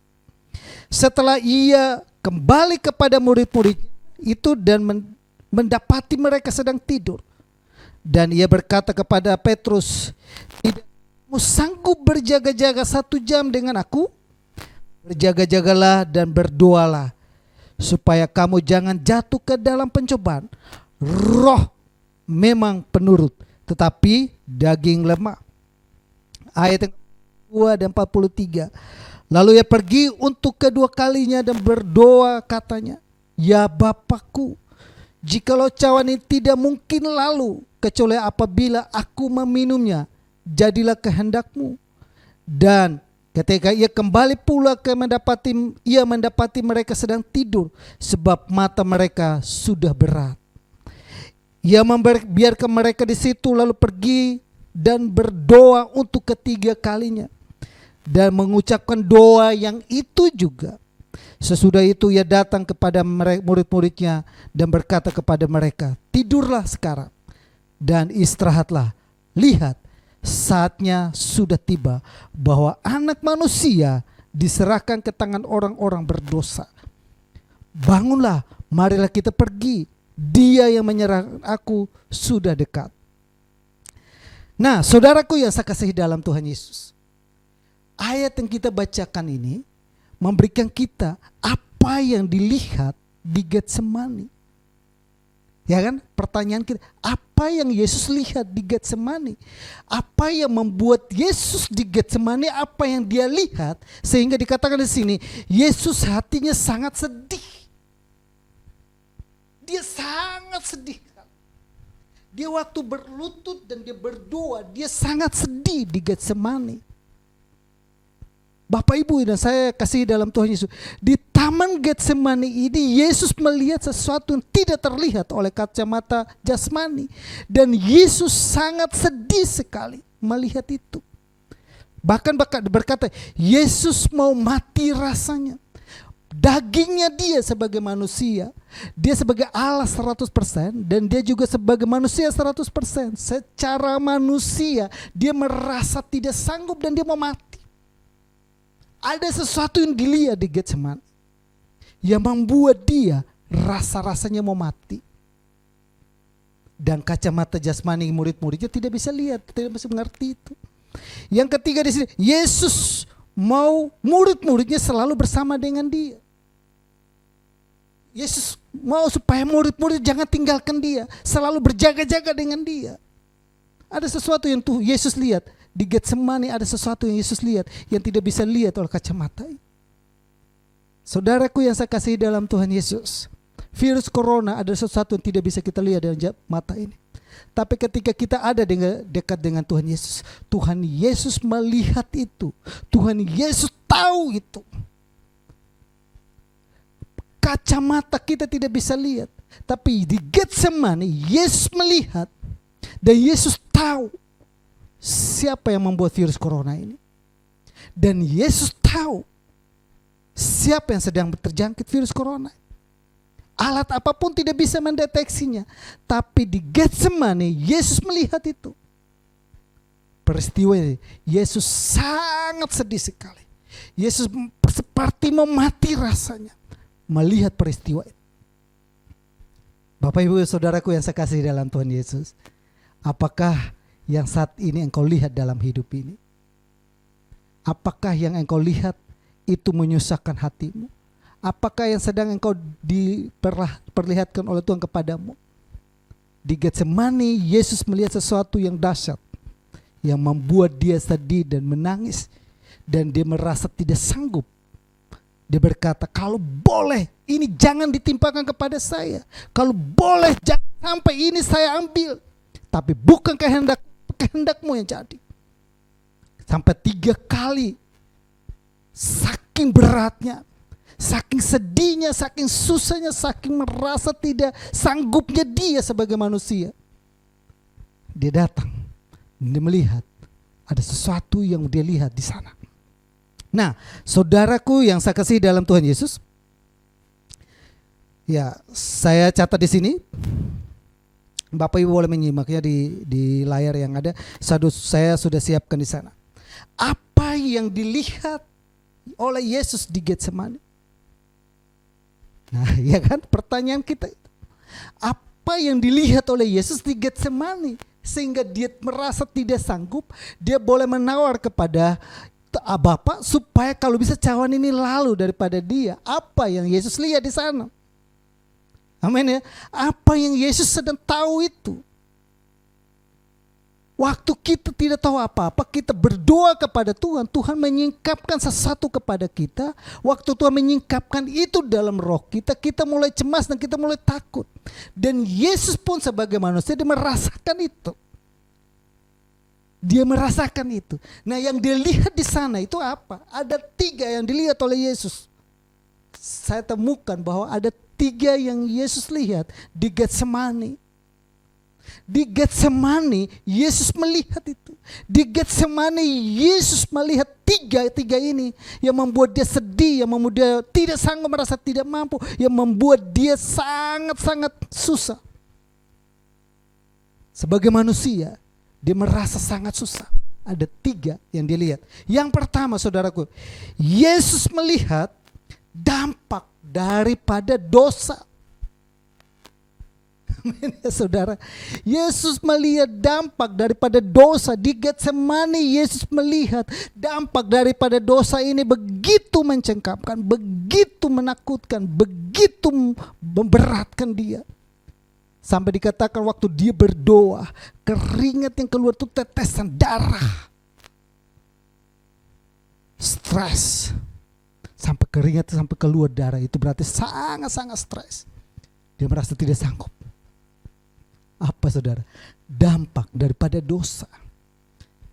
Setelah ia kembali kepada murid-murid itu dan mendapati mereka sedang tidur, dan ia berkata kepada Petrus, tidak kamu sanggup berjaga-jaga 1 jam dengan aku? Berjaga-jagalah dan berdoalah, supaya kamu jangan jatuh ke dalam pencobaan. Roh memang penurut, tetapi daging lemah. Ayat yang 2 dan 43. Lalu ia pergi untuk kedua kalinya dan berdoa katanya, ya Bapakku, jikalau cawan ini tidak mungkin lalu, kecuali apabila aku meminumnya, jadilah kehendakmu. Dan ketika ia kembali pula ia mendapati mereka sedang tidur, sebab mata mereka sudah berat. Ia membiarkan mereka di situ lalu pergi dan berdoa untuk ketiga kalinya dan mengucapkan doa yang itu juga. Sesudah itu ia datang kepada murid-muridnya dan berkata kepada mereka, tidurlah sekarang dan istirahatlah. Lihat, saatnya sudah tiba bahwa anak manusia diserahkan ke tangan orang-orang berdosa. Bangunlah, marilah kita pergi. Dia yang menyerang aku sudah dekat. Nah, saudaraku yang saya kasihi dalam Tuhan Yesus, ayat yang kita bacakan ini memberikan kita apa yang dilihat di Getsemani. Ya kan? Pertanyaan kita, apa yang Yesus lihat di Getsemani? Apa yang membuat Yesus di Getsemani, apa yang dia lihat sehingga dikatakan di sini Yesus hatinya sangat sedih. Dia sangat sedih. Dia waktu berlutut dan dia berdoa, dia sangat sedih di Getsemani. Bapak Ibu dan saya kasih dalam Tuhan Yesus, di taman Getsemani ini Yesus melihat sesuatu yang tidak terlihat oleh kacamata jasmani, dan Yesus sangat sedih sekali melihat itu. Bahkan berkata, Yesus mau mati rasanya. Dagingnya dia sebagai manusia, dia sebagai Allah 100%, dan dia juga sebagai manusia 100%. Secara manusia dia merasa tidak sanggup dan dia mau mati. Ada sesuatu yang dilihat di Getsemani yang membuat dia rasa-rasanya mau mati. Dan kacamata jasmani murid-muridnya tidak bisa lihat, tidak bisa mengerti itu. Yang ketiga di sini, Yesus mau murid-muridnya selalu bersama dengan dia. Yesus mau supaya murid-murid jangan tinggalkan dia, selalu berjaga-jaga dengan dia. Ada sesuatu yang tuh Yesus lihat di Getsemani, ada sesuatu yang Yesus lihat yang tidak bisa lihat oleh kacamata. Saudaraku yang saya kasihi dalam Tuhan Yesus, virus corona ada sesuatu yang tidak bisa kita lihat dengan mata ini. Tapi ketika kita ada dekat dengan Tuhan Yesus melihat itu. Tuhan Yesus tahu itu. kacamata kita tidak bisa lihat. Tapi di Getsemani Yesus melihat dan Yesus tahu siapa yang membuat virus corona ini. Dan Yesus tahu siapa yang sedang terjangkit virus corona. Alat apapun tidak bisa mendeteksinya. Tapi di Getsemani Yesus melihat itu. Peristiwa ini Yesus sangat sedih sekali. Yesus seperti mau mati rasanya melihat peristiwa itu. Bapak Ibu Saudaraku yang saya kasih dalam Tuhan Yesus, apakah yang saat ini engkau lihat dalam hidup ini? Apakah yang engkau lihat itu menyusahkan hatimu? Apakah yang sedang engkau diperlihatkan oleh Tuhan kepadamu? Di Getsemani Yesus melihat sesuatu yang dahsyat, yang membuat dia sedih dan menangis, dan dia merasa tidak sanggup. Dia berkata, kalau boleh ini jangan ditimpakan kepada saya. Kalau boleh jangan sampai ini saya ambil. Tapi bukan kehendakmu yang jadi. Sampai 3 kali. Saking beratnya, saking sedihnya, saking susahnya, saking merasa tidak sanggupnya dia sebagai manusia. Dia datang. Dia melihat ada sesuatu yang dia lihat di sana. Nah, saudaraku yang saya kasih dalam Tuhan Yesus, ya saya catat di sini. Bapak Ibu boleh menyimaknya di layar yang ada. Saya sudah siapkan di sana. Apa yang dilihat oleh Yesus di Getsemani? Nah, ya kan pertanyaan kita itu. Apa yang dilihat oleh Yesus di Getsemani? Sehingga dia merasa tidak sanggup, dia boleh menawar kepada Bapa supaya kalau bisa cawan ini lalu daripada dia. Apa yang Yesus lihat di sana? Amin ya. Apa yang Yesus sedang tahu itu? Waktu kita tidak tahu apa-apa, kita berdoa kepada Tuhan, Tuhan menyingkapkan sesuatu kepada kita. Waktu Tuhan menyingkapkan itu dalam roh kita, kita mulai cemas dan kita mulai takut. Dan Yesus pun sebagai manusia dia merasakan itu. Dia merasakan itu. Nah, yang dia lihat di sana itu apa? Ada 3 yang dilihat oleh Yesus. Saya temukan bahwa ada 3 yang Yesus lihat di Getsemani. Di Getsemani Yesus melihat itu. Di Getsemani Yesus melihat 3 ini yang membuat dia sedih, yang membuat dia tidak sanggup, merasa tidak mampu, yang membuat dia sangat-sangat susah. Sebagai manusia dia merasa sangat susah. Ada 3 yang dia lihat. Yang pertama saudaraku, Yesus melihat dampak daripada dosa. Amin ya saudara. Yesus melihat dampak daripada dosa. Di Getsemani Yesus melihat dampak daripada dosa ini begitu mencengkamkan, begitu menakutkan, begitu memberatkan dia. Sampai dikatakan waktu dia berdoa, keringat yang keluar itu tetesan darah. Stres. Sampai keringat sampai keluar darah itu berarti sangat-sangat stres. Dia merasa tidak sanggup. Apa saudara? Dampak daripada dosa.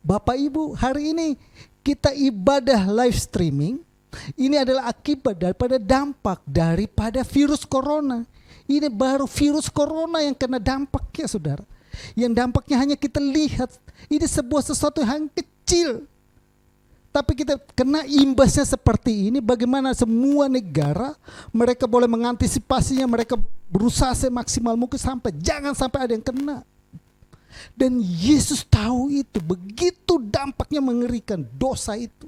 Bapak Ibu, hari ini kita ibadah live streaming. Ini adalah akibat daripada dampak daripada virus corona. Ini baru virus corona yang kena dampaknya saudara. Yang dampaknya hanya kita lihat. Ini sebuah sesuatu yang kecil. Tapi kita kena imbasnya seperti ini. Bagaimana semua negara mereka boleh mengantisipasinya. Mereka berusaha semaksimal mungkin jangan sampai ada yang kena. Dan Yesus tahu itu. Begitu dampaknya mengerikan dosa itu.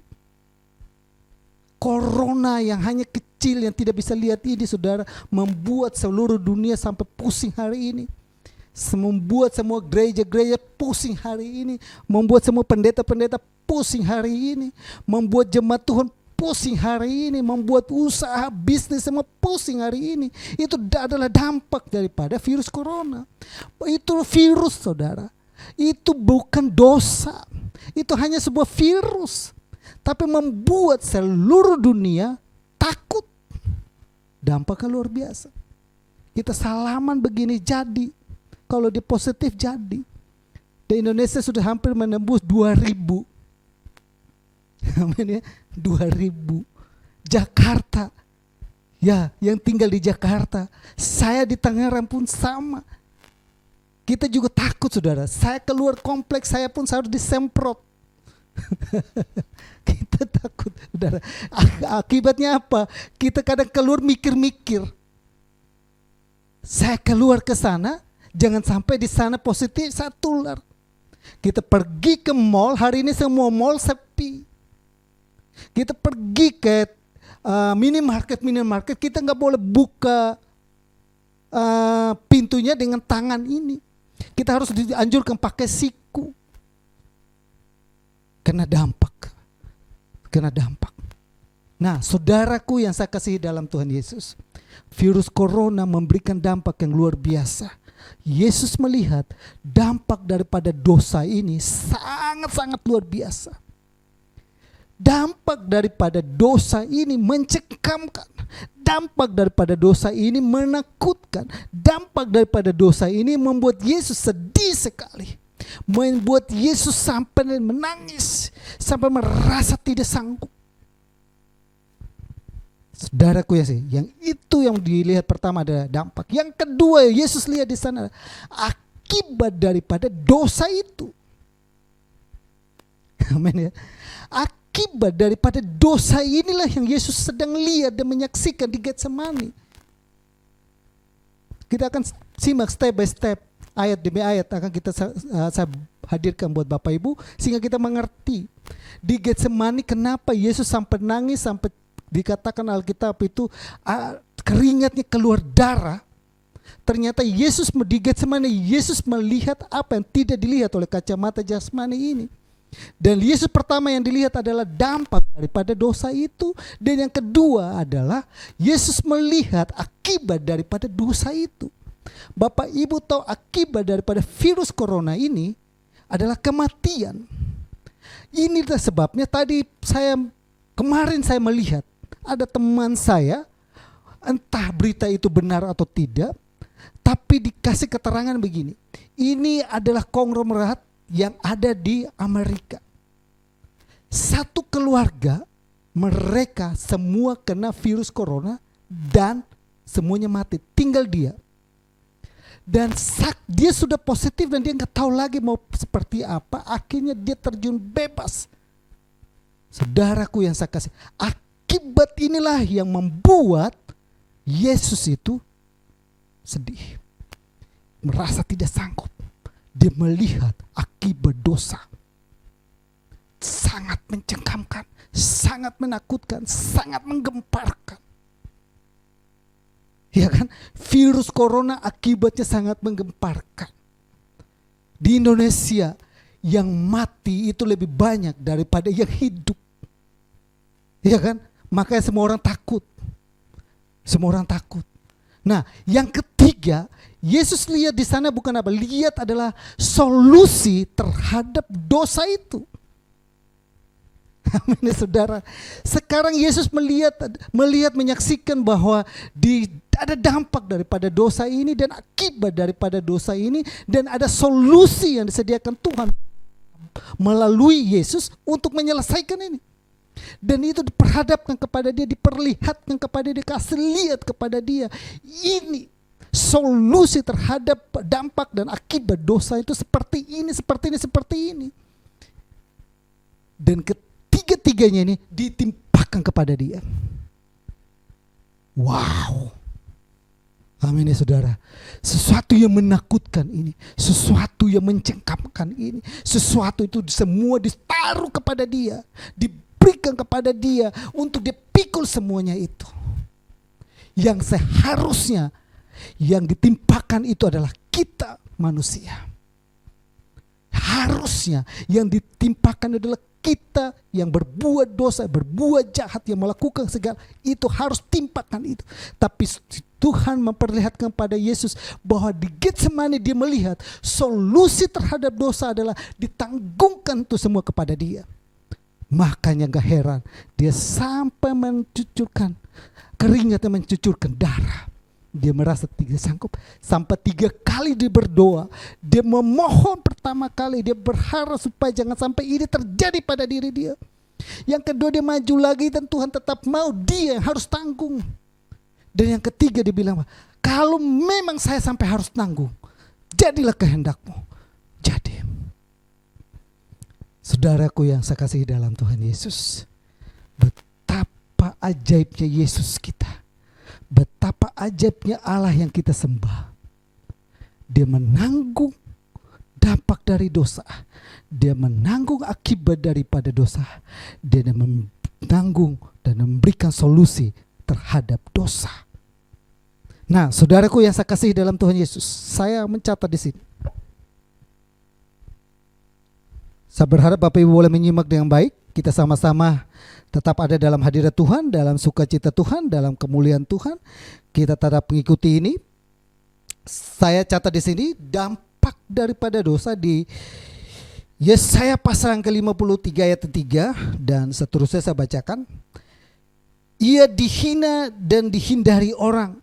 Corona yang hanya kecil yang tidak bisa lihat ini saudara, membuat seluruh dunia sampai pusing hari ini. Membuat semua gereja-gereja pusing hari ini. Membuat semua pendeta-pendeta pusing hari ini. Membuat jemaat Tuhan pusing hari ini. Membuat usaha bisnis semua pusing hari ini. Itu adalah dampak daripada virus corona. Itu virus saudara. Itu bukan dosa. Itu hanya sebuah virus. Tapi membuat seluruh dunia takut. Dampaknya luar biasa. Kita salaman begini jadi. Kalau dia positif jadi. Di Indonesia sudah hampir menembus 2.000. Amin ya. 2.000. Jakarta Ya, yang tinggal di Jakarta, saya di Tangerang pun sama. Kita juga takut, saudara. Saya keluar kompleks, saya pun harus disemprot. Kita takut, saudara. Akibatnya apa? Kita kadang keluar mikir-mikir. Saya keluar ke sana, jangan sampai di sana positif, saya tular. Kita pergi ke mall, hari ini semua mall sepi. Kita pergi ke minimarket, kita nggak boleh buka pintunya dengan tangan ini. Kita harus dianjurkan pakai siku. Kena dampak. Nah, saudaraku yang saya kasihi dalam Tuhan Yesus, virus corona memberikan dampak yang luar biasa. Yesus melihat dampak daripada dosa ini sangat-sangat luar biasa. Dampak daripada dosa ini mencengkamkan. Dampak daripada dosa ini menakutkan. Dampak daripada dosa ini membuat Yesus sedih sekali. Membuat Yesus sampai menangis, sampai merasa tidak sanggup. Saudaraku ya sih, yang itu yang dilihat pertama adalah dampak. Yang kedua Yesus lihat di sana akibat daripada dosa itu. Amin ya. Akibat daripada dosa inilah yang Yesus sedang lihat dan menyaksikan di Getsemani. Kita akan simak step by step, ayat demi ayat akan kita saya hadirkan buat Bapak Ibu sehingga kita mengerti di Getsemani kenapa Yesus sampai nangis, sampai dikatakan Alkitab itu keringatnya keluar darah. Ternyata Yesus di Getsemani, Yesus melihat apa yang tidak dilihat oleh kacamata jasmani ini. Dan Yesus pertama yang dilihat adalah dampak daripada dosa itu. Dan yang kedua adalah Yesus melihat akibat daripada dosa itu. Bapak Ibu tahu akibat daripada virus corona ini adalah kematian. Inilah sebabnya tadi kemarin saya melihat ada teman saya, entah berita itu benar atau tidak, tapi dikasih keterangan begini. Ini adalah konglomerat yang ada di Amerika. Satu keluarga mereka semua kena virus corona dan semuanya mati, tinggal dia. Dan dia sudah positif dan dia nggak tahu lagi mau seperti apa. Akhirnya dia terjun bebas. Saudaraku yang saya kasih, akibat inilah yang membuat Yesus itu sedih, merasa tidak sanggup. Dia melihat akibat dosa. Sangat mencengkamkan, sangat menakutkan, sangat menggemparkan. Ya kan? Virus corona akibatnya sangat menggemparkan. Di Indonesia yang mati itu lebih banyak daripada yang hidup. Ya kan? Makanya semua orang takut. Nah, yang ketiga, Yesus lihat di sana bukan apa? Lihat adalah solusi terhadap dosa itu. Amin, saudara. Sekarang Yesus melihat menyaksikan bahwa ada dampak daripada dosa ini dan akibat daripada dosa ini, dan ada solusi yang disediakan Tuhan melalui Yesus untuk menyelesaikan ini. Dan itu diperhadapkan kepada dia, diperlihatkan kepada dia, kasih lihat kepada dia. Ini solusi terhadap dampak dan akibat dosa itu seperti ini. Dan ketiga-tiganya ini ditimpakan kepada dia. Wow. Amin ya saudara. Sesuatu yang menakutkan ini, sesuatu yang mencengkamkan ini, sesuatu itu semua ditaruh kepada dia, diberikan kepada dia untuk dia pikul semuanya itu. Yang seharusnya yang ditimpakan itu adalah kita manusia. Harusnya yang ditimpakan adalah kita yang berbuat dosa, berbuat jahat, yang melakukan segala itu harus timpakan itu. Tapi Tuhan memperlihatkan pada Yesus bahwa di Getsemani dia melihat solusi terhadap dosa adalah ditanggungkan itu semua kepada dia. Makanya gak heran dia sampai mencucurkan keringatnya, mencucurkan darah. Dia merasa tidak sanggup. Sampai 3 kali dia berdoa. Dia memohon pertama kali. Dia berharap supaya jangan sampai ini terjadi pada diri dia. Yang kedua dia maju lagi dan Tuhan tetap mau dia yang harus tanggung. Dan yang ketiga dia bilang, kalau memang saya sampai harus tanggung, jadilah kehendakmu. Jadi, saudaraku yang saya kasihi dalam Tuhan Yesus, betapa ajaibnya Yesus kita. Betapa ajaibnya Allah yang kita sembah. Dia menanggung dampak dari dosa. Dia menanggung akibat daripada dosa. Dia menanggung dan memberikan solusi terhadap dosa. Nah, saudaraku yang saya kasihi dalam Tuhan Yesus, saya mencatat di sini. Saya berharap Bapak Ibu boleh menyimak dengan baik. Kita sama-sama tetap ada dalam hadirat Tuhan, dalam sukacita Tuhan, dalam kemuliaan Tuhan. Kita tetap mengikuti ini. Saya catat di sini dampak daripada dosa di Yesaya pasal yang ke-53 ayat 3 dan seterusnya saya bacakan. Ia dihina dan dihindari orang,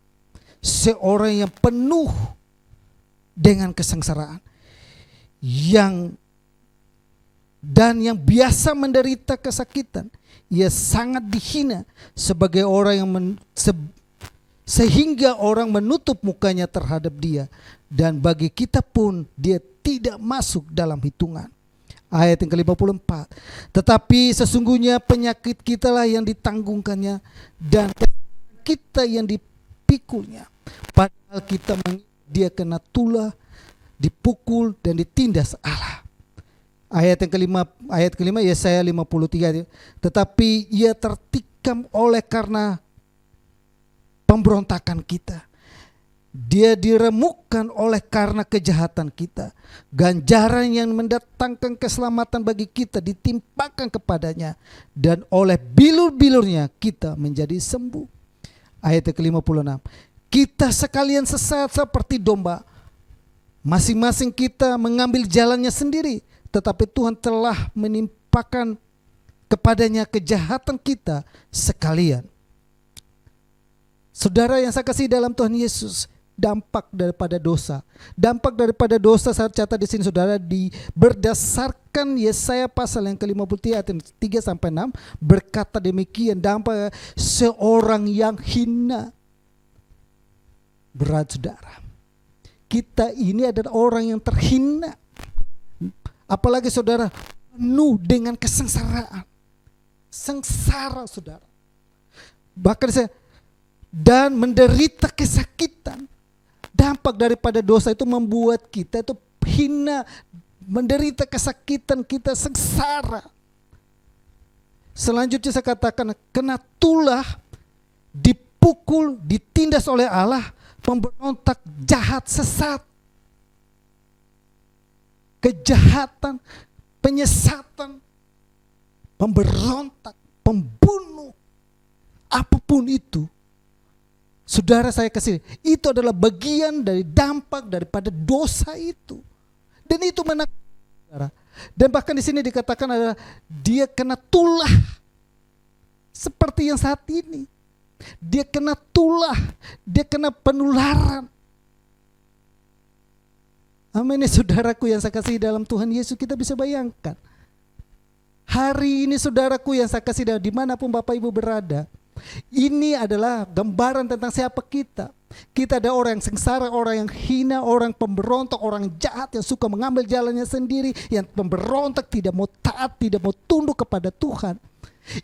seorang yang penuh dengan kesengsaraan, yang biasa menderita kesakitan. Ia sangat dihina sebagai orang yang sehingga orang menutup mukanya terhadap dia, dan bagi kita pun dia tidak masuk dalam hitungan. Ayat yang ke-54. Tetapi sesungguhnya penyakit kitalah yang ditanggungkannya dan kita yang dipikulnya. Padahal kita dia kena tulah, dipukul dan ditindas Allah. Ayat kelima Yesaya 53. Tetapi ia tertikam oleh karena pemberontakan kita. Dia diremukkan oleh karena kejahatan kita. Ganjaran yang mendatangkan keselamatan bagi kita ditimpakan kepadanya, dan oleh bilur-bilurnya kita menjadi sembuh. Ayat ke-56. Kita sekalian sesat seperti domba, masing-masing kita mengambil jalannya sendiri, tetapi Tuhan telah menimpakan kepadanya kejahatan kita sekalian. Saudara yang saya kasih dalam Tuhan Yesus, dampak daripada dosa. Dampak daripada dosa saya catat di sini saudara, berdasarkan Yesaya pasal yang ke-53 ayat 3 sampai 6 berkata demikian, dampak seorang yang hina. Berat saudara. Kita ini adalah orang yang terhina. Apalagi saudara penuh dengan kesengsaraan. Sengsara saudara. Bahkan saya dan menderita kesakitan. Dampak daripada dosa itu membuat kita itu hina, menderita kesakitan, kita sengsara. Selanjutnya saya katakan kena tulah, dipukul, ditindas oleh Allah, pemberontak, jahat, sesat, kejahatan, penyesatan, pemberontak, pembunuh, apapun itu. Saudara saya kasih, itu adalah bagian dari dampak daripada dosa itu. Dan itu menakutkan saudara. Dan bahkan di sini dikatakan adalah dia kena tulah. Seperti yang saat ini. Dia kena tulah, dia kena penularan. Amin ya saudaraku yang saya kasih dalam Tuhan Yesus, kita bisa bayangkan. Hari ini saudaraku yang saya kasih dimanapun Bapak Ibu berada. Ini adalah gambaran tentang siapa kita. Kita ada orang yang sengsara, orang yang hina, orang pemberontak, orang jahat yang suka mengambil jalannya sendiri, yang pemberontak, tidak mau taat, tidak mau tunduk kepada Tuhan.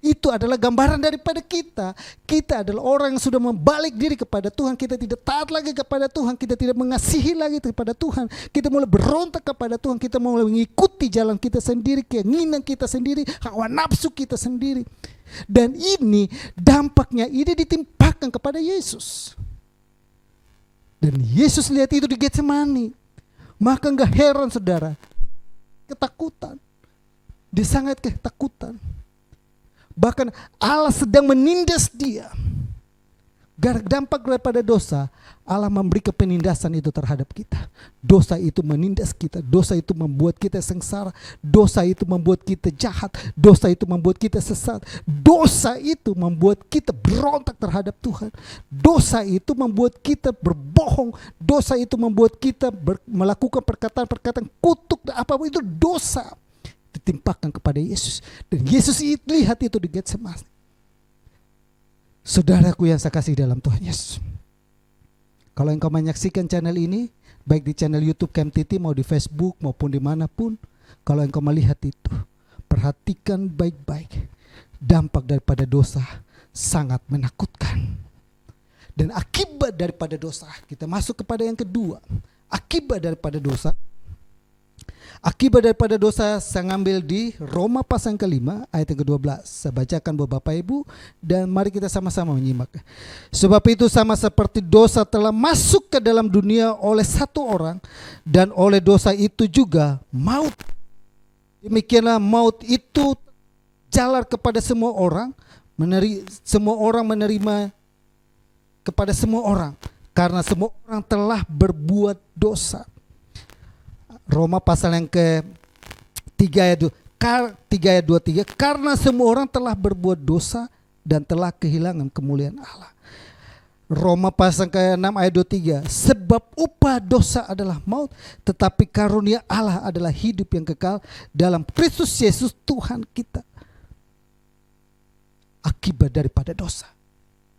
Itu adalah gambaran daripada kita. Kita adalah orang yang sudah membalik diri kepada Tuhan. Kita tidak taat lagi kepada Tuhan. Kita tidak mengasihi lagi kepada Tuhan. Kita mulai berontak kepada Tuhan. Kita mulai mengikuti jalan kita sendiri, keinginan kita sendiri, hawa nafsu kita sendiri. Dan ini dampaknya ini ditimpakan kepada Yesus. Dan Yesus lihat itu di Getsemani. Maka enggak heran saudara, ketakutan. Dia sangat ketakutan. Bahkan Allah sedang menindas dia. Dampak daripada dosa, Allah memberi penindasan itu terhadap kita. Dosa itu menindas kita, dosa itu membuat kita sengsara, dosa itu membuat kita jahat, dosa itu membuat kita sesat, dosa itu membuat kita berontak terhadap Tuhan, dosa itu membuat kita berbohong, dosa itu membuat kita melakukan perkataan-perkataan kutuk, apapun itu dosa ditimpakan kepada Yesus. Dan Yesus lihat itu di Getsemani. Saudaraku yang saya kasih dalam Tuhan Yesus, kalau engkau menyaksikan channel ini, baik di channel YouTube Camp Titi, mau di Facebook maupun dimanapun, kalau engkau melihat itu, perhatikan baik-baik. Dampak daripada dosa sangat menakutkan. Dan akibat daripada dosa, kita masuk kepada yang kedua. Akibat daripada dosa. Akibat daripada dosa saya ngambil di Roma pasal ke-5 ayat yang ke-12. Saya bacakan buat Bapak Ibu dan mari kita sama-sama menyimak. Sebab itu sama seperti dosa telah masuk ke dalam dunia oleh satu orang, dan oleh dosa itu juga maut. Demikianlah maut itu jalar kepada semua orang, semua orang menerima kepada semua orang, karena semua orang telah berbuat dosa. Roma pasal yang ke-3 ayat 23, karena semua orang telah berbuat dosa dan telah kehilangan kemuliaan Allah. Roma pasal ke-6 ayat 23, sebab upah dosa adalah maut, tetapi karunia Allah adalah hidup yang kekal dalam Kristus Yesus Tuhan kita. Akibat daripada dosa,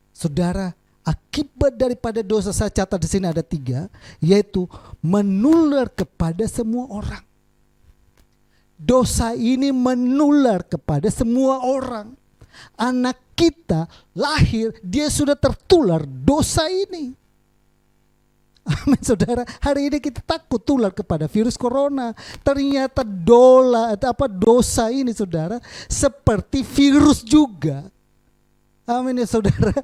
saudara, akibat daripada dosa saya catat di sini ada 3, yaitu menular kepada semua orang. Dosa ini menular kepada semua orang. Anak kita lahir, dia sudah tertular dosa ini. Amin saudara, hari ini kita takut tular kepada virus corona. Ternyata dosa ini saudara seperti virus juga. Amin ya saudara.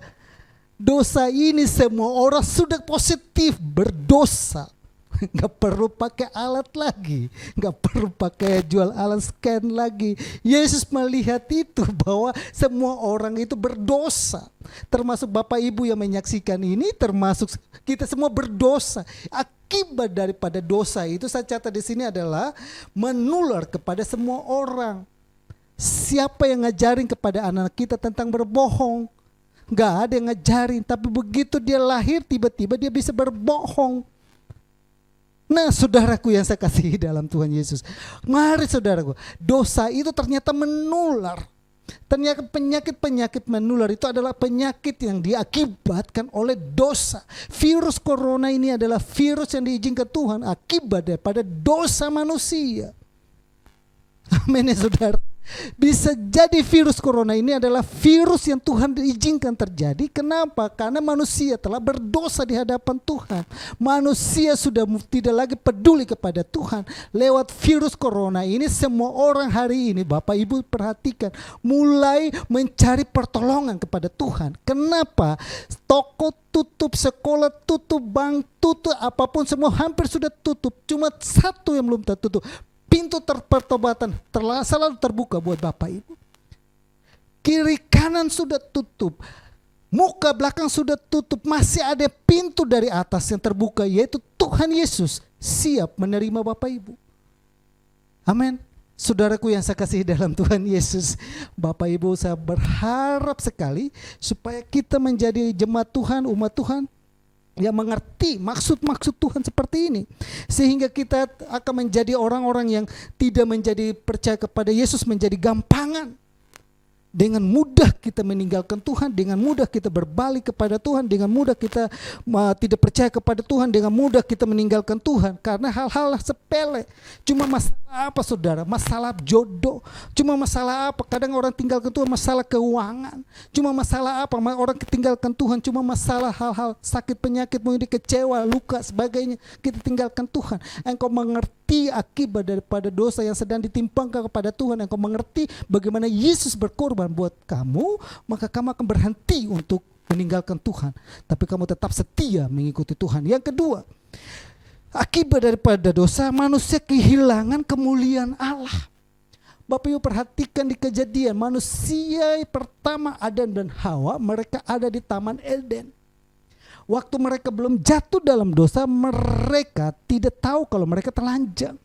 Dosa ini semua orang sudah positif berdosa. Gak perlu pakai alat lagi, gak perlu pakai jual alat scan lagi. Yesus melihat itu bahwa semua orang itu berdosa, termasuk Bapak Ibu yang menyaksikan ini, termasuk kita semua berdosa. Akibat daripada dosa itu saya catat di sini adalah menular kepada semua orang. Siapa yang ngajarin kepada anak kita tentang berbohong? Gak ada yang ngajarin, tapi begitu dia lahir tiba-tiba dia bisa berbohong. Nah saudaraku yang saya kasihi dalam Tuhan Yesus, mari saudaraku, dosa itu ternyata menular. Ternyata penyakit-penyakit menular itu adalah penyakit yang diakibatkan oleh dosa. Virus corona ini adalah virus yang diizinkan Tuhan akibat daripada dosa manusia. Amin ya saudara. Bisa jadi virus corona ini adalah virus yang Tuhan izinkan terjadi. Kenapa? Karena manusia telah berdosa di hadapan Tuhan. Manusia sudah tidak lagi peduli kepada Tuhan. Lewat virus corona ini semua orang hari ini, Bapak Ibu perhatikan, mulai mencari pertolongan kepada Tuhan. Kenapa? Toko tutup, sekolah tutup, bank tutup, apapun semua hampir sudah tutup. Cuma satu yang belum tertutup. Pintu pertobatan selalu terbuka buat Bapak Ibu. Kiri kanan sudah tutup, muka belakang sudah tutup, masih ada pintu dari atas yang terbuka, yaitu Tuhan Yesus siap menerima Bapak Ibu. Amin. Saudaraku yang saya kasihi dalam Tuhan Yesus, Bapak Ibu, saya berharap sekali supaya kita menjadi jemaat Tuhan, umat Tuhan yang mengerti maksud-maksud Tuhan seperti ini, sehingga kita akan menjadi orang-orang yang tidak menjadi percaya kepada Yesus menjadi gampangan. Dengan mudah kita meninggalkan Tuhan, dengan mudah kita berbalik kepada Tuhan, dengan mudah kita tidak percaya kepada Tuhan, dengan mudah kita meninggalkan Tuhan karena hal-hal sepele. Cuma masalah apa saudara? Masalah jodoh. Cuma masalah apa? Kadang orang tinggalkan Tuhan masalah keuangan. Cuma masalah apa? Orang tinggalkan Tuhan cuma masalah hal-hal sakit, penyakit, mungkin kecewa, luka, sebagainya. Kita tinggalkan Tuhan. Engkau mengerti akibat daripada dosa yang sedang ditimpakan kepada Tuhan. Engkau mengerti bagaimana Yesus berkorban buat kamu, maka kamu akan berhenti untuk meninggalkan Tuhan, tapi kamu tetap setia mengikuti Tuhan. Yang kedua, akibat daripada dosa manusia kehilangan kemuliaan Allah. Bapak Ibu perhatikan di Kejadian, manusia pertama Adam dan Hawa, mereka ada di Taman Eden. Waktu mereka belum jatuh dalam dosa, mereka tidak tahu kalau mereka telanjang.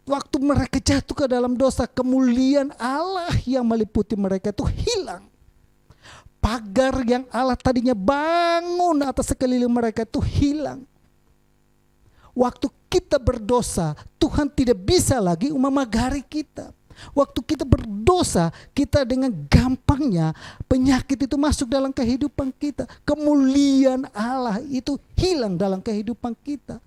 Waktu mereka jatuh ke dalam dosa, kemuliaan Allah yang meliputi mereka itu hilang. Pagar yang Allah tadinya bangun atas sekeliling mereka itu hilang. Waktu kita berdosa, Tuhan tidak bisa lagi memagari kita. Waktu kita berdosa, kita dengan gampangnya penyakit itu masuk dalam kehidupan kita. Kemuliaan Allah itu hilang dalam kehidupan kita.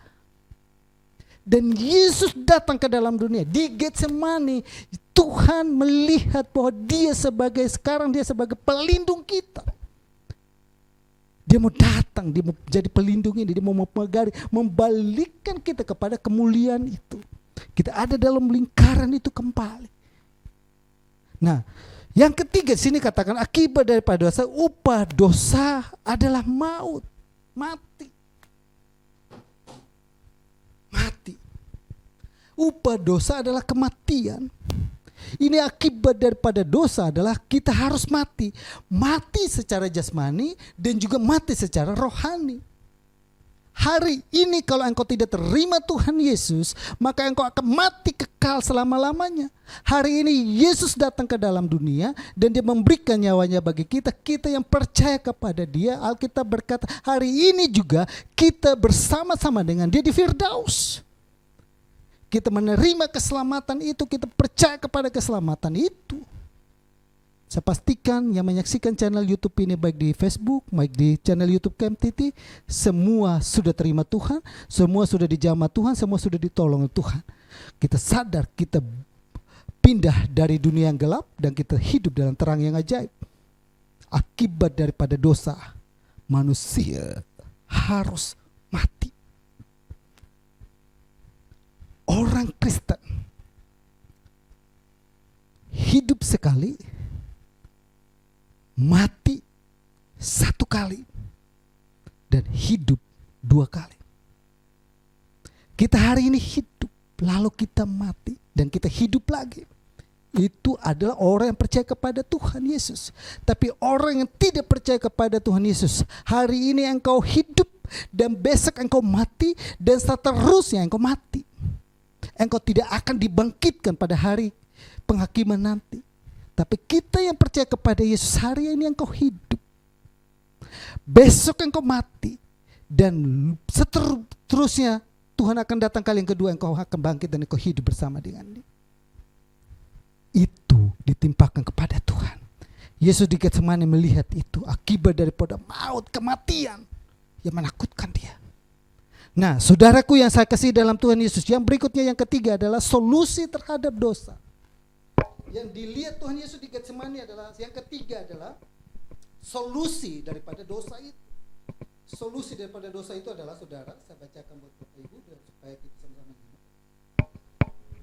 Dan Yesus datang ke dalam dunia di Getsemani. Tuhan melihat bahwa sekarang dia sebagai pelindung kita. Dia mau datang, dia mau jadi pelindung ini, dia mau memagari, membalikkan kita kepada kemuliaan itu. Kita ada dalam lingkaran itu kembali. Nah, yang ketiga sini katakan akibat daripada dosa, upah dosa adalah maut, mati. Mati. Upah dosa adalah kematian. Ini akibat daripada dosa adalah kita harus mati. Mati secara jasmani dan juga mati secara rohani. Hari ini kalau engkau tidak terima Tuhan Yesus, maka engkau akan mati kekal selama-lamanya. Hari ini Yesus datang ke dalam dunia dan dia memberikan nyawanya bagi kita. Kita yang percaya kepada dia, Alkitab berkata hari ini juga kita bersama-sama dengan dia di Firdaus. Kita menerima keselamatan itu, kita percaya kepada keselamatan itu. Saya pastikan yang menyaksikan channel YouTube ini baik di Facebook, baik di channel YouTube KMTT, semua sudah terima Tuhan, semua sudah dijamah Tuhan, semua sudah ditolong Tuhan. Kita sadar kita pindah dari dunia yang gelap dan kita hidup dalam terang yang ajaib. Akibat daripada dosa, manusia harus mati. Orang Kristen hidup sekali, mati satu kali, dan hidup dua kali. Kita hari ini hidup, lalu kita mati, dan kita hidup lagi. Itu adalah orang yang percaya kepada Tuhan Yesus. Tapi orang yang tidak percaya kepada Tuhan Yesus, hari ini engkau hidup, dan besok engkau mati, dan seterusnya engkau mati. Engkau tidak akan dibangkitkan pada hari penghakiman nanti. Tapi kita yang percaya kepada Yesus, hari ini engkau hidup, besok engkau mati, dan seterusnya Tuhan akan datang kali yang kedua, engkau akan bangkit dan engkau hidup bersama dengan dia. Itu ditimpakan kepada Tuhan. Yesus di Getsemani melihat itu akibat daripada maut, kematian yang menakutkan dia. Nah, saudaraku yang saya kasih dalam Tuhan Yesus, yang berikutnya yang ketiga adalah solusi terhadap dosa. Yang dilihat Tuhan Yesus di Getsemani adalah, yang ketiga adalah solusi daripada dosa itu. Solusi daripada dosa itu adalah, saudara, saya bacakan buat Bapak Ibu supaya kita sama-sama ingat.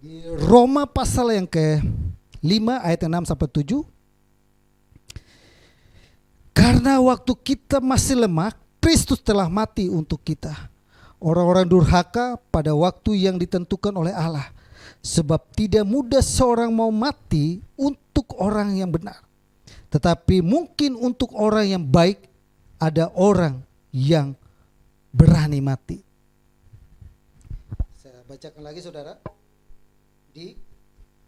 Di Roma pasal yang ke-5 ayat 6 sampai 7. Karena waktu kita masih lemah, Kristus telah mati untuk kita, orang-orang durhaka pada waktu yang ditentukan oleh Allah. Sebab tidak mudah seorang mau mati untuk orang yang benar, tetapi mungkin untuk orang yang baik ada orang yang berani mati. Saya bacakan lagi, saudara. Di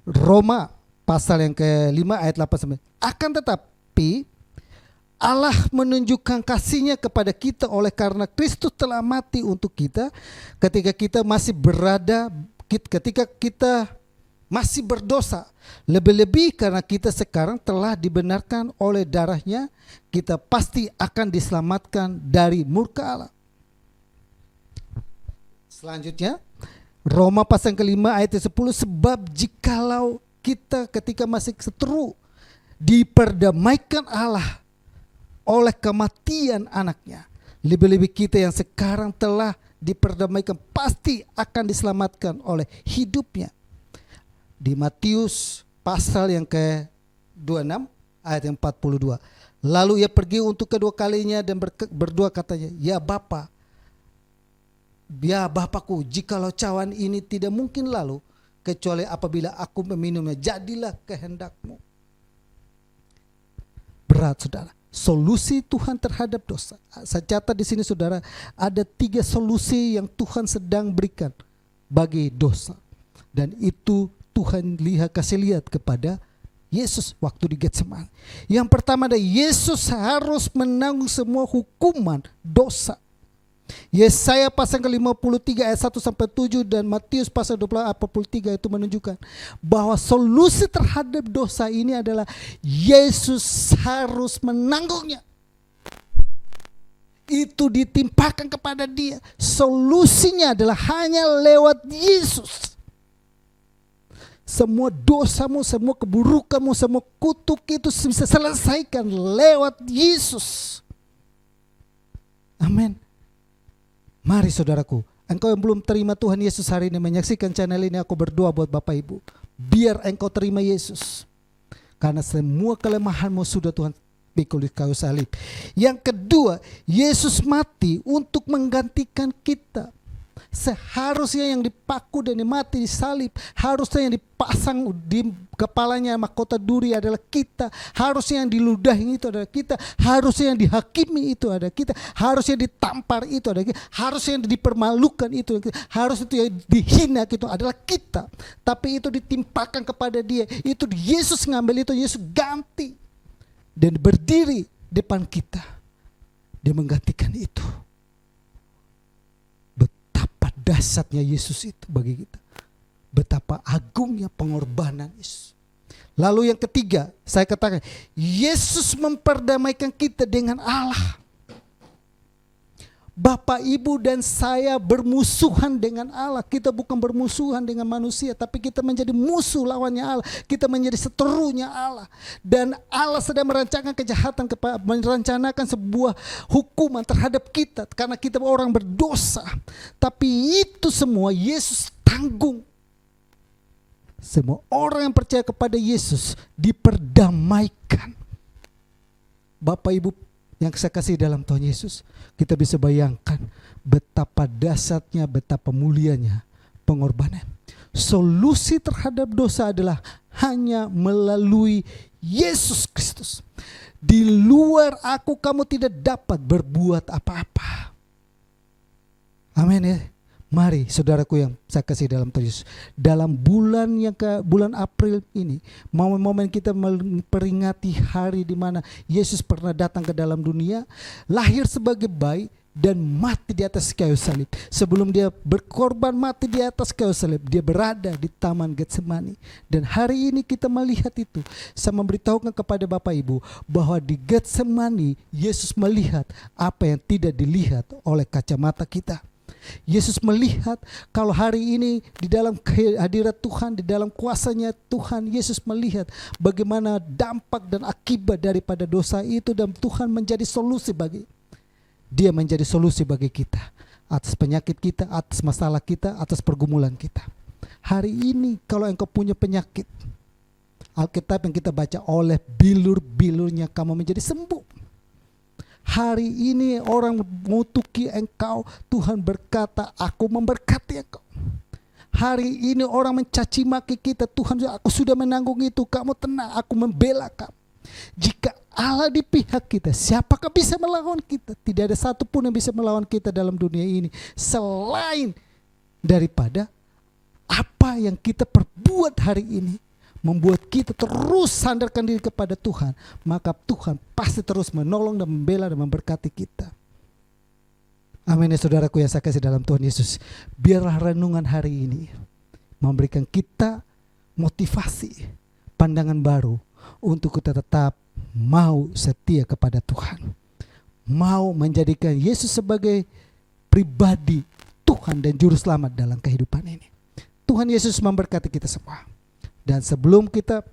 Roma pasal yang ke-5 ayat 8-9. Akan tetapi Allah menunjukkan kasih-Nya kepada kita oleh karena Kristus telah mati untuk kita ketika kita masih berdosa. Lebih-lebih karena kita sekarang telah dibenarkan oleh darah-Nya, kita pasti akan diselamatkan dari murka Allah. Selanjutnya Roma pasal ke-5 ayat 10. Sebab jikalau kita ketika masih seteru diperdamaikan Allah oleh kematian anaknya, lebih-lebih kita yang sekarang telah diperdamaikan pasti akan diselamatkan oleh hidupnya. Di Matius pasal yang ke-26 ayat yang 42. Lalu ia pergi untuk kedua kalinya dan berdoa katanya, ya Bapakku, jikalau cawan ini tidak mungkin lalu, kecuali apabila aku meminumnya, jadilah kehendak-Mu. Berat, saudara. Solusi Tuhan terhadap dosa. Saya catat di sini, saudara, ada 3 solusi yang Tuhan sedang berikan bagi dosa. Dan itu Tuhan kasih lihat kepada Yesus waktu di Getsemani. Yang pertama adalah Yesus harus menanggung semua hukuman dosa. Yesaya pasal ke-53 ayat 1 sampai 7 dan Matius pasal 23 itu menunjukkan bahwa solusi terhadap dosa ini adalah Yesus harus menanggungnya. Itu ditimpakan kepada dia. Solusinya adalah hanya lewat Yesus. Semua dosamu, semua keburukanmu, semua kutuk itu bisa selesaikan lewat Yesus. Amin. Mari saudaraku, engkau yang belum terima Tuhan Yesus hari ini menyaksikan channel ini, aku berdoa buat Bapak Ibu. Biar engkau terima Yesus. Karena semua kelemahanmu sudah Tuhan pikul di kayu salib. Yang kedua, Yesus mati untuk menggantikan kita. Seharusnya yang dipaku dan mati di salib, harusnya yang dipasang di kepalanya mahkota duri adalah kita. Harusnya yang diludahi itu adalah kita. Harusnya yang dihakimi itu adalah kita. Harusnya ditampar itu adalah kita. Harusnya yang dipermalukan itu adalah kita. Harus itu yang dihina itu adalah kita. Tapi itu ditimpakan kepada dia. Itu Yesus ngambil itu, Yesus ganti dan berdiri depan kita. Dia menggantikan itu. Dahsyatnya Yesus itu bagi kita. Betapa agungnya pengorbanan Yesus. Lalu yang ketiga, saya katakan Yesus memperdamaikan kita dengan Allah. Bapak, Ibu dan saya bermusuhan dengan Allah. Kita bukan bermusuhan dengan manusia, tapi kita menjadi musuh lawannya Allah. Kita menjadi seterunya Allah. Dan Allah sedang merancangkan kejahatan, merencanakan sebuah hukuman terhadap kita karena kita orang berdosa. Tapi itu semua Yesus tanggung. Semua orang yang percaya kepada Yesus diperdamaikan. Bapak, Ibu yang saya kasih dalam Tuhan Yesus, kita bisa bayangkan betapa dahsyatnya, betapa mulianya pengorbanan. Solusi terhadap dosa adalah hanya melalui Yesus Kristus. Di luar aku kamu tidak dapat berbuat apa-apa. Amin ya. Mari saudaraku yang saya kasih dalam Tuhan Yesus, dalam bulan April ini, momen-momen kita memperingati hari di mana Yesus pernah datang ke dalam dunia, lahir sebagai bayi dan mati di atas kayu salib. Sebelum dia berkorban mati di atas kayu salib, dia berada di Taman Getsemani. Dan hari ini kita melihat itu. Saya memberitahukan kepada Bapak Ibu bahwa di Getsemani Yesus melihat apa yang tidak dilihat oleh kacamata kita. Yesus melihat kalau hari ini di dalam kehadiran Tuhan, di dalam kuasanya Tuhan, Yesus melihat bagaimana dampak dan akibat daripada dosa itu, dan Tuhan menjadi solusi bagi Dia menjadi solusi bagi kita atas penyakit kita, atas masalah kita, atas pergumulan kita. Hari ini kalau engkau punya penyakit, Alkitab yang kita baca, oleh bilur-bilurnya kamu menjadi sembuh. Hari ini orang mengutuki engkau, Tuhan berkata, aku memberkati engkau. Hari ini orang mencaci maki kita, Tuhan, aku sudah menanggung itu, kamu tenang, aku membela kamu. Jika Allah di pihak kita, siapakah bisa melawan kita? Tidak ada satupun yang bisa melawan kita dalam dunia ini selain daripada apa yang kita perbuat hari ini membuat kita terus sandarkan diri kepada Tuhan, maka Tuhan pasti terus menolong dan membela dan memberkati kita. Amin ya saudaraku yang saya kasih dalam Tuhan Yesus. Biarlah renungan hari ini memberikan kita motivasi, pandangan baru untuk kita tetap mau setia kepada Tuhan. Mau menjadikan Yesus sebagai pribadi Tuhan dan Juru Selamat dalam kehidupan ini. Tuhan Yesus memberkati kita semua. Dan sebelum kita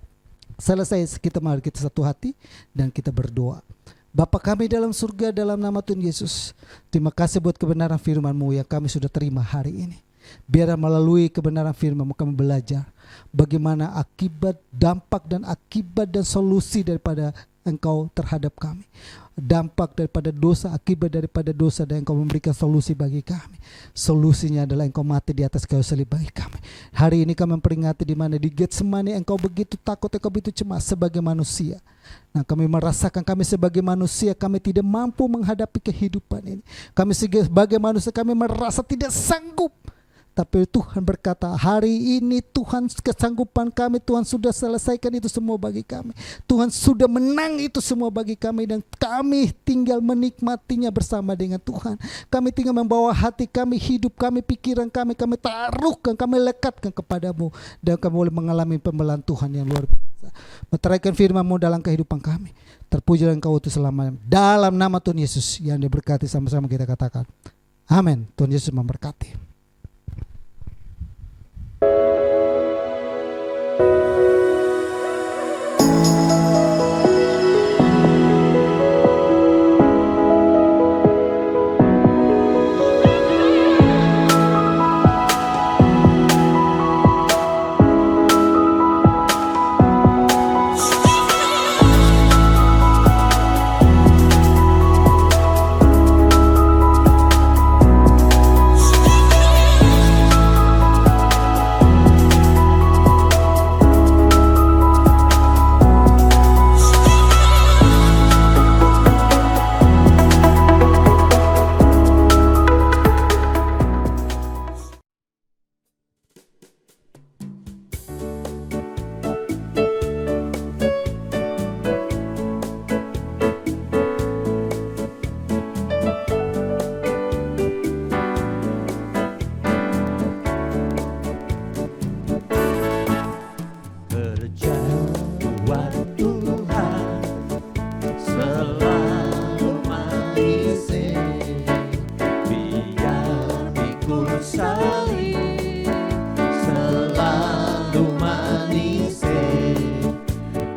selesai, mari kita satu hati dan kita berdoa. Bapa kami dalam surga, dalam nama Tuhan Yesus, terima kasih buat kebenaran firman-Mu yang kami sudah terima hari ini. Biar melalui kebenaran firman-Mu kami belajar bagaimana akibat, dampak dan akibat dan solusi daripada Engkau terhadap kami. Dampak daripada dosa, akibat daripada dosa, dan Engkau memberikan solusi bagi kami. Solusinya adalah Engkau mati di atas kayu salib bagi kami. Hari ini kami memperingati di mana di Getsemani Engkau begitu takut, Engkau begitu cemas sebagai manusia. Nah, kami merasakan kami sebagai manusia, kami tidak mampu menghadapi kehidupan ini. Kami sebagai manusia, kami merasa tidak sanggup. Tapi Tuhan berkata, hari ini Tuhan kesanggupan kami, Tuhan sudah selesaikan itu semua bagi kami. Tuhan sudah menang itu semua bagi kami, dan kami tinggal menikmatinya bersama dengan Tuhan. Kami tinggal membawa hati kami, hidup kami, pikiran kami taruhkan, kami lekatkan kepadamu, dan kami boleh mengalami pembelaan Tuhan yang luar biasa. Meteraikan firman-Mu dalam kehidupan kami. Terpuji dan Kau itu selamanya. Dalam nama Tuhan Yesus yang diberkati, sama-sama kita katakan amin. Tuhan Yesus memberkati.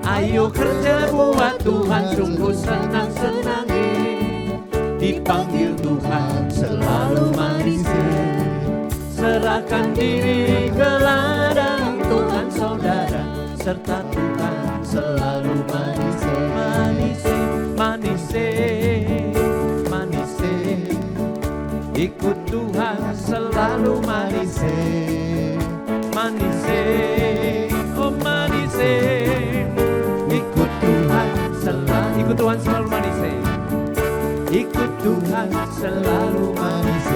Ayo kerja buat Tuhan, sungguh senang-senangi. Dipanggil Tuhan selalu manis. Serahkan diri ke ladang Tuhan saudara, serta Tuhan selalu manis. Manis, manis, manis. Ikut Tuhan selalu manis. Manis, oh manis. Ikut Tuhan selalu manis. Ikut Tuhan selalu manis.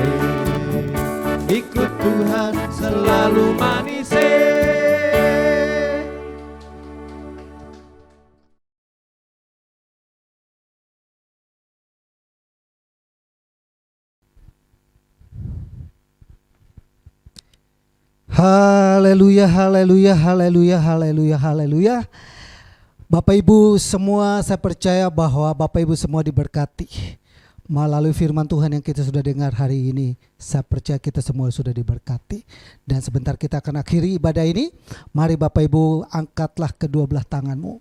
Ikut Tuhan selalu manis. Haleluya, haleluya, haleluya, haleluya, haleluya. Bapak Ibu semua, saya percaya bahwa Bapak Ibu semua diberkati melalui firman Tuhan yang kita sudah dengar hari ini. Saya percaya kita semua sudah diberkati. Dan sebentar kita akan akhiri ibadah ini. Mari Bapak Ibu angkatlah kedua belah tanganmu.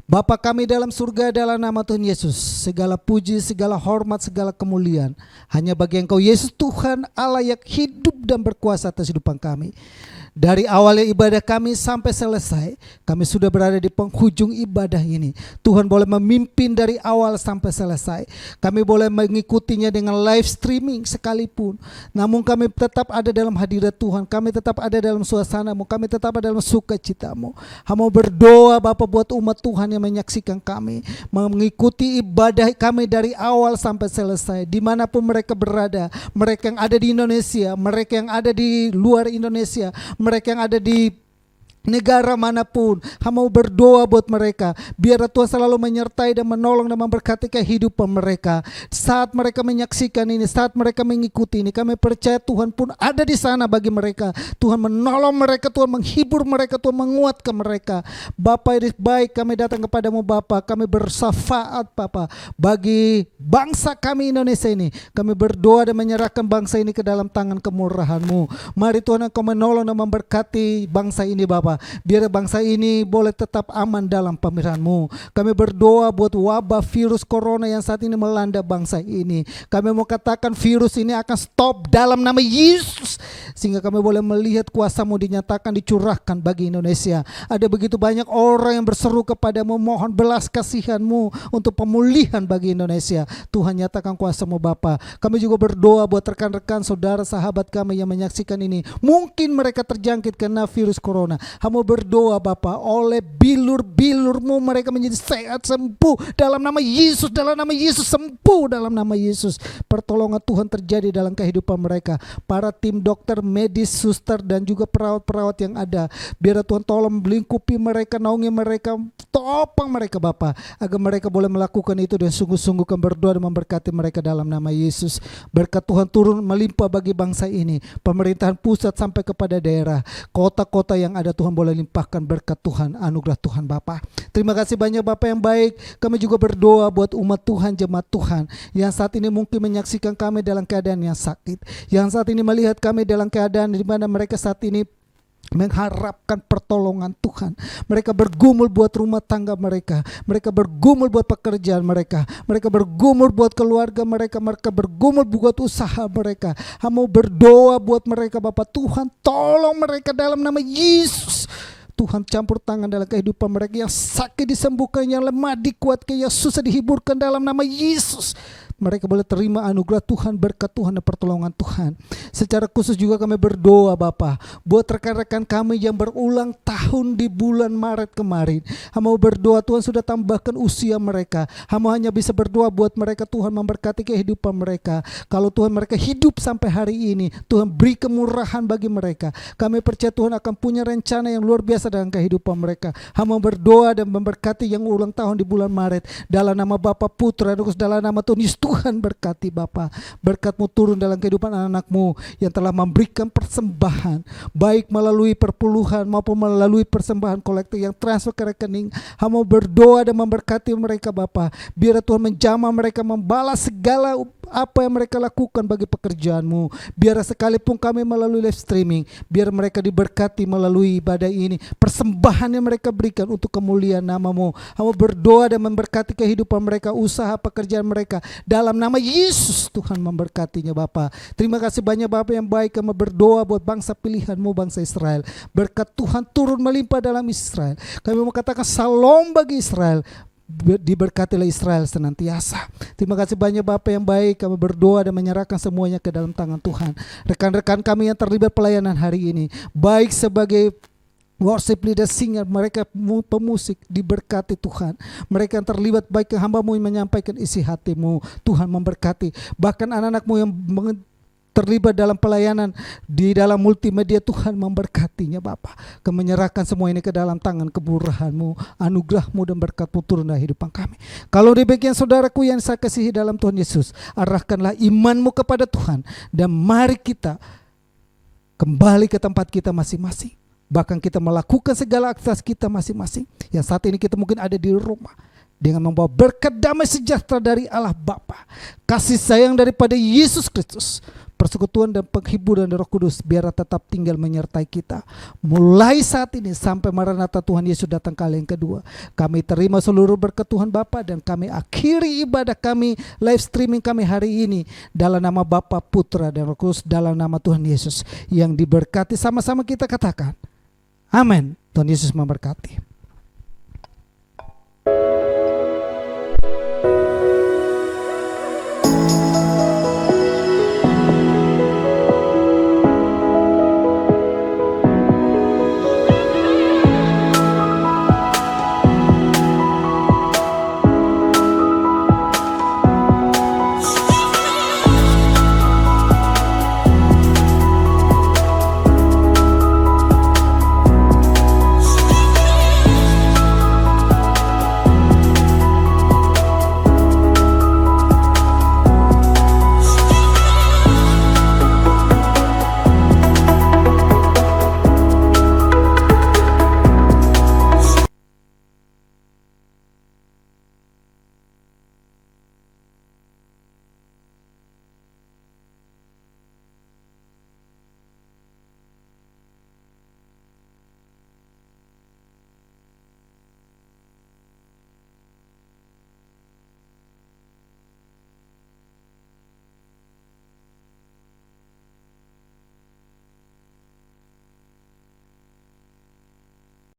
Bapa kami dalam surga, dalam nama Tuhan Yesus, segala puji, segala hormat, segala kemuliaan hanya bagi Engkau Yesus Tuhan Allah yang hidup dan berkuasa atas kehidupan kami. Dari awalnya ibadah kami sampai selesai, kami sudah berada di penghujung ibadah ini. Tuhan boleh memimpin dari awal sampai selesai. Kami boleh mengikutinya dengan live streaming sekalipun. Namun kami tetap ada dalam hadirat Tuhan. Kami tetap ada dalam suasana-Mu. Kami tetap ada dalam sukacita-Mu. Hamba berdoa Bapa buat umat Tuhan yang menyaksikan kami, mengikuti ibadah kami dari awal sampai selesai. Dimanapun mereka berada, mereka yang ada di Indonesia, mereka yang ada di luar Indonesia, mereka yang ada di negara manapun, hamba berdoa buat mereka, biar Tuhan selalu menyertai dan menolong dan memberkati kehidupan mereka. Saat mereka menyaksikan ini, saat mereka mengikuti ini, kami percaya Tuhan pun ada di sana bagi mereka. Tuhan menolong mereka, Tuhan menghibur mereka, Tuhan menguatkan mereka. Bapa yang baik, kami datang kepadamu Bapa, kami bersyafaat Bapa bagi bangsa kami Indonesia ini. Kami berdoa dan menyerahkan bangsa ini ke dalam tangan kemurahan-Mu. Mari Tuhan Engkau menolong dan memberkati bangsa ini Bapa, biar bangsa ini boleh tetap aman dalam pemeliharaan-Mu. Kami berdoa buat wabah virus corona yang saat ini melanda bangsa ini. Kami mau katakan virus ini akan stop dalam nama Yesus, sehingga kami boleh melihat kuasa-Mu dinyatakan, dicurahkan bagi Indonesia. Ada begitu banyak orang yang berseru kepadamu, mohon belas kasihan-Mu untuk pemulihan bagi Indonesia. Tuhan nyatakan kuasa-Mu Bapa. Kami juga berdoa buat rekan-rekan, saudara, sahabat kami yang menyaksikan ini. Mungkin mereka terjangkit karena virus corona. Hamba berdoa Bapa, oleh bilur-bilur-Mu mereka menjadi sehat, sembuh dalam nama Yesus, dalam nama Yesus, sembuh dalam nama Yesus. Pertolongan Tuhan terjadi dalam kehidupan mereka. Para tim dokter, medis, suster dan juga perawat-perawat yang ada, biar Tuhan tolong melingkupi mereka, naungi mereka, topang mereka Bapa, agar mereka boleh melakukan itu dan sungguh-sungguh kami berdoa dan memberkati mereka dalam nama Yesus. Berkat Tuhan turun melimpah bagi bangsa ini, pemerintahan pusat sampai kepada daerah, kota-kota yang ada Tuhan boleh limpahkan berkat Tuhan, anugerah Tuhan Bapa. Terima kasih banyak Bapa yang baik. Kami juga berdoa buat umat Tuhan, jemaat Tuhan yang saat ini mungkin menyaksikan kami dalam keadaan yang sakit, yang saat ini melihat kami dalam keadaan di mana mereka saat ini mengharapkan pertolongan Tuhan. Mereka bergumul buat rumah tangga mereka, mereka bergumul buat pekerjaan mereka, mereka bergumul buat keluarga mereka, mereka bergumul buat usaha mereka. Hamba berdoa buat mereka Bapak, Tuhan tolong mereka dalam nama Yesus. Tuhan campur tangan dalam kehidupan mereka, yang sakit disembuhkan, yang lemah dikuatkan, yang susah dihiburkan dalam nama Yesus. Mereka boleh terima anugerah Tuhan, berkat Tuhan dan pertolongan Tuhan. Secara khusus juga kami berdoa Bapa, buat rekan-rekan kami yang berulang tahun di bulan Maret kemarin. Hamba berdoa Tuhan sudah tambahkan usia mereka. Hamba hanya bisa berdoa buat mereka, Tuhan memberkati kehidupan mereka. Kalau Tuhan mereka hidup sampai hari ini, Tuhan beri kemurahan bagi mereka. Kami percaya Tuhan akan punya rencana yang luar biasa dalam kehidupan mereka. Hamba berdoa dan memberkati yang ulang tahun di bulan Maret. Dalam nama Bapa, Putra, dan Roh Kudus, dalam nama Tuhan Yesus, Tuhan berkati Bapa. Berkat-Mu turun dalam kehidupan anak-Mu yang telah memberikan persembahan, baik melalui perpuluhan maupun melalui persembahan kolektif yang transfer ke rekening. Hamba berdoa dan memberkati mereka Bapa. Biar Tuhan menjamah mereka, membalas segala apa yang mereka lakukan bagi pekerjaan-Mu. Biar sekalipun kami melalui live streaming, biar mereka diberkati melalui ibadah ini, persembahan yang mereka berikan untuk kemuliaan nama-Mu. Hamba berdoa dan memberkati kehidupan mereka, usaha pekerjaan mereka, dalam nama Yesus. Tuhan memberkatinya Bapa. Terima kasih banyak Bapa yang baik. Kami berdoa buat bangsa pilihan-Mu, bangsa Israel. Berkat Tuhan turun melimpah dalam Israel. Kami mau katakan salam bagi Israel. Diberkatilah Israel senantiasa. Terima kasih banyak Bapa yang baik. Kami berdoa dan menyerahkan semuanya ke dalam tangan Tuhan. Rekan-rekan kami yang terlibat pelayanan hari ini, baik sebagai worship leader, singer, mereka pemusik, diberkati Tuhan. Mereka yang terlibat baik ke hamba-Mu yang menyampaikan isi hati-Mu, Tuhan memberkati. Bahkan anak-anak-Mu yang terlibat dalam pelayanan di dalam multimedia, Tuhan memberkatinya Bapa. Kami menyerahkan semua ini ke dalam tangan kemurahan-Mu, anugerah-Mu dan berkat-Mu turun dalam hidupan kami. Kalau di bagian saudaraku yang saya kasihi dalam Tuhan Yesus, arahkanlah iman-Mu kepada Tuhan dan mari kita kembali ke tempat kita masing-masing. Bahkan kita melakukan segala aktivitas kita masing-masing. Yang saat ini kita mungkin ada di rumah, dengan membawa berkat damai sejahtera dari Allah Bapa, kasih sayang daripada Yesus Kristus, persekutuan dan penghiburan Roh Kudus biar tetap tinggal menyertai kita mulai saat ini sampai Maranatha Tuhan Yesus datang kali yang kedua. Kami terima seluruh berkat Tuhan Bapa dan kami akhiri ibadah kami, live streaming kami hari ini dalam nama Bapa, Putra dan Roh Kudus, dalam nama Tuhan Yesus yang diberkati. Sama-sama kita katakan amin. Tuhan Yesus memberkati.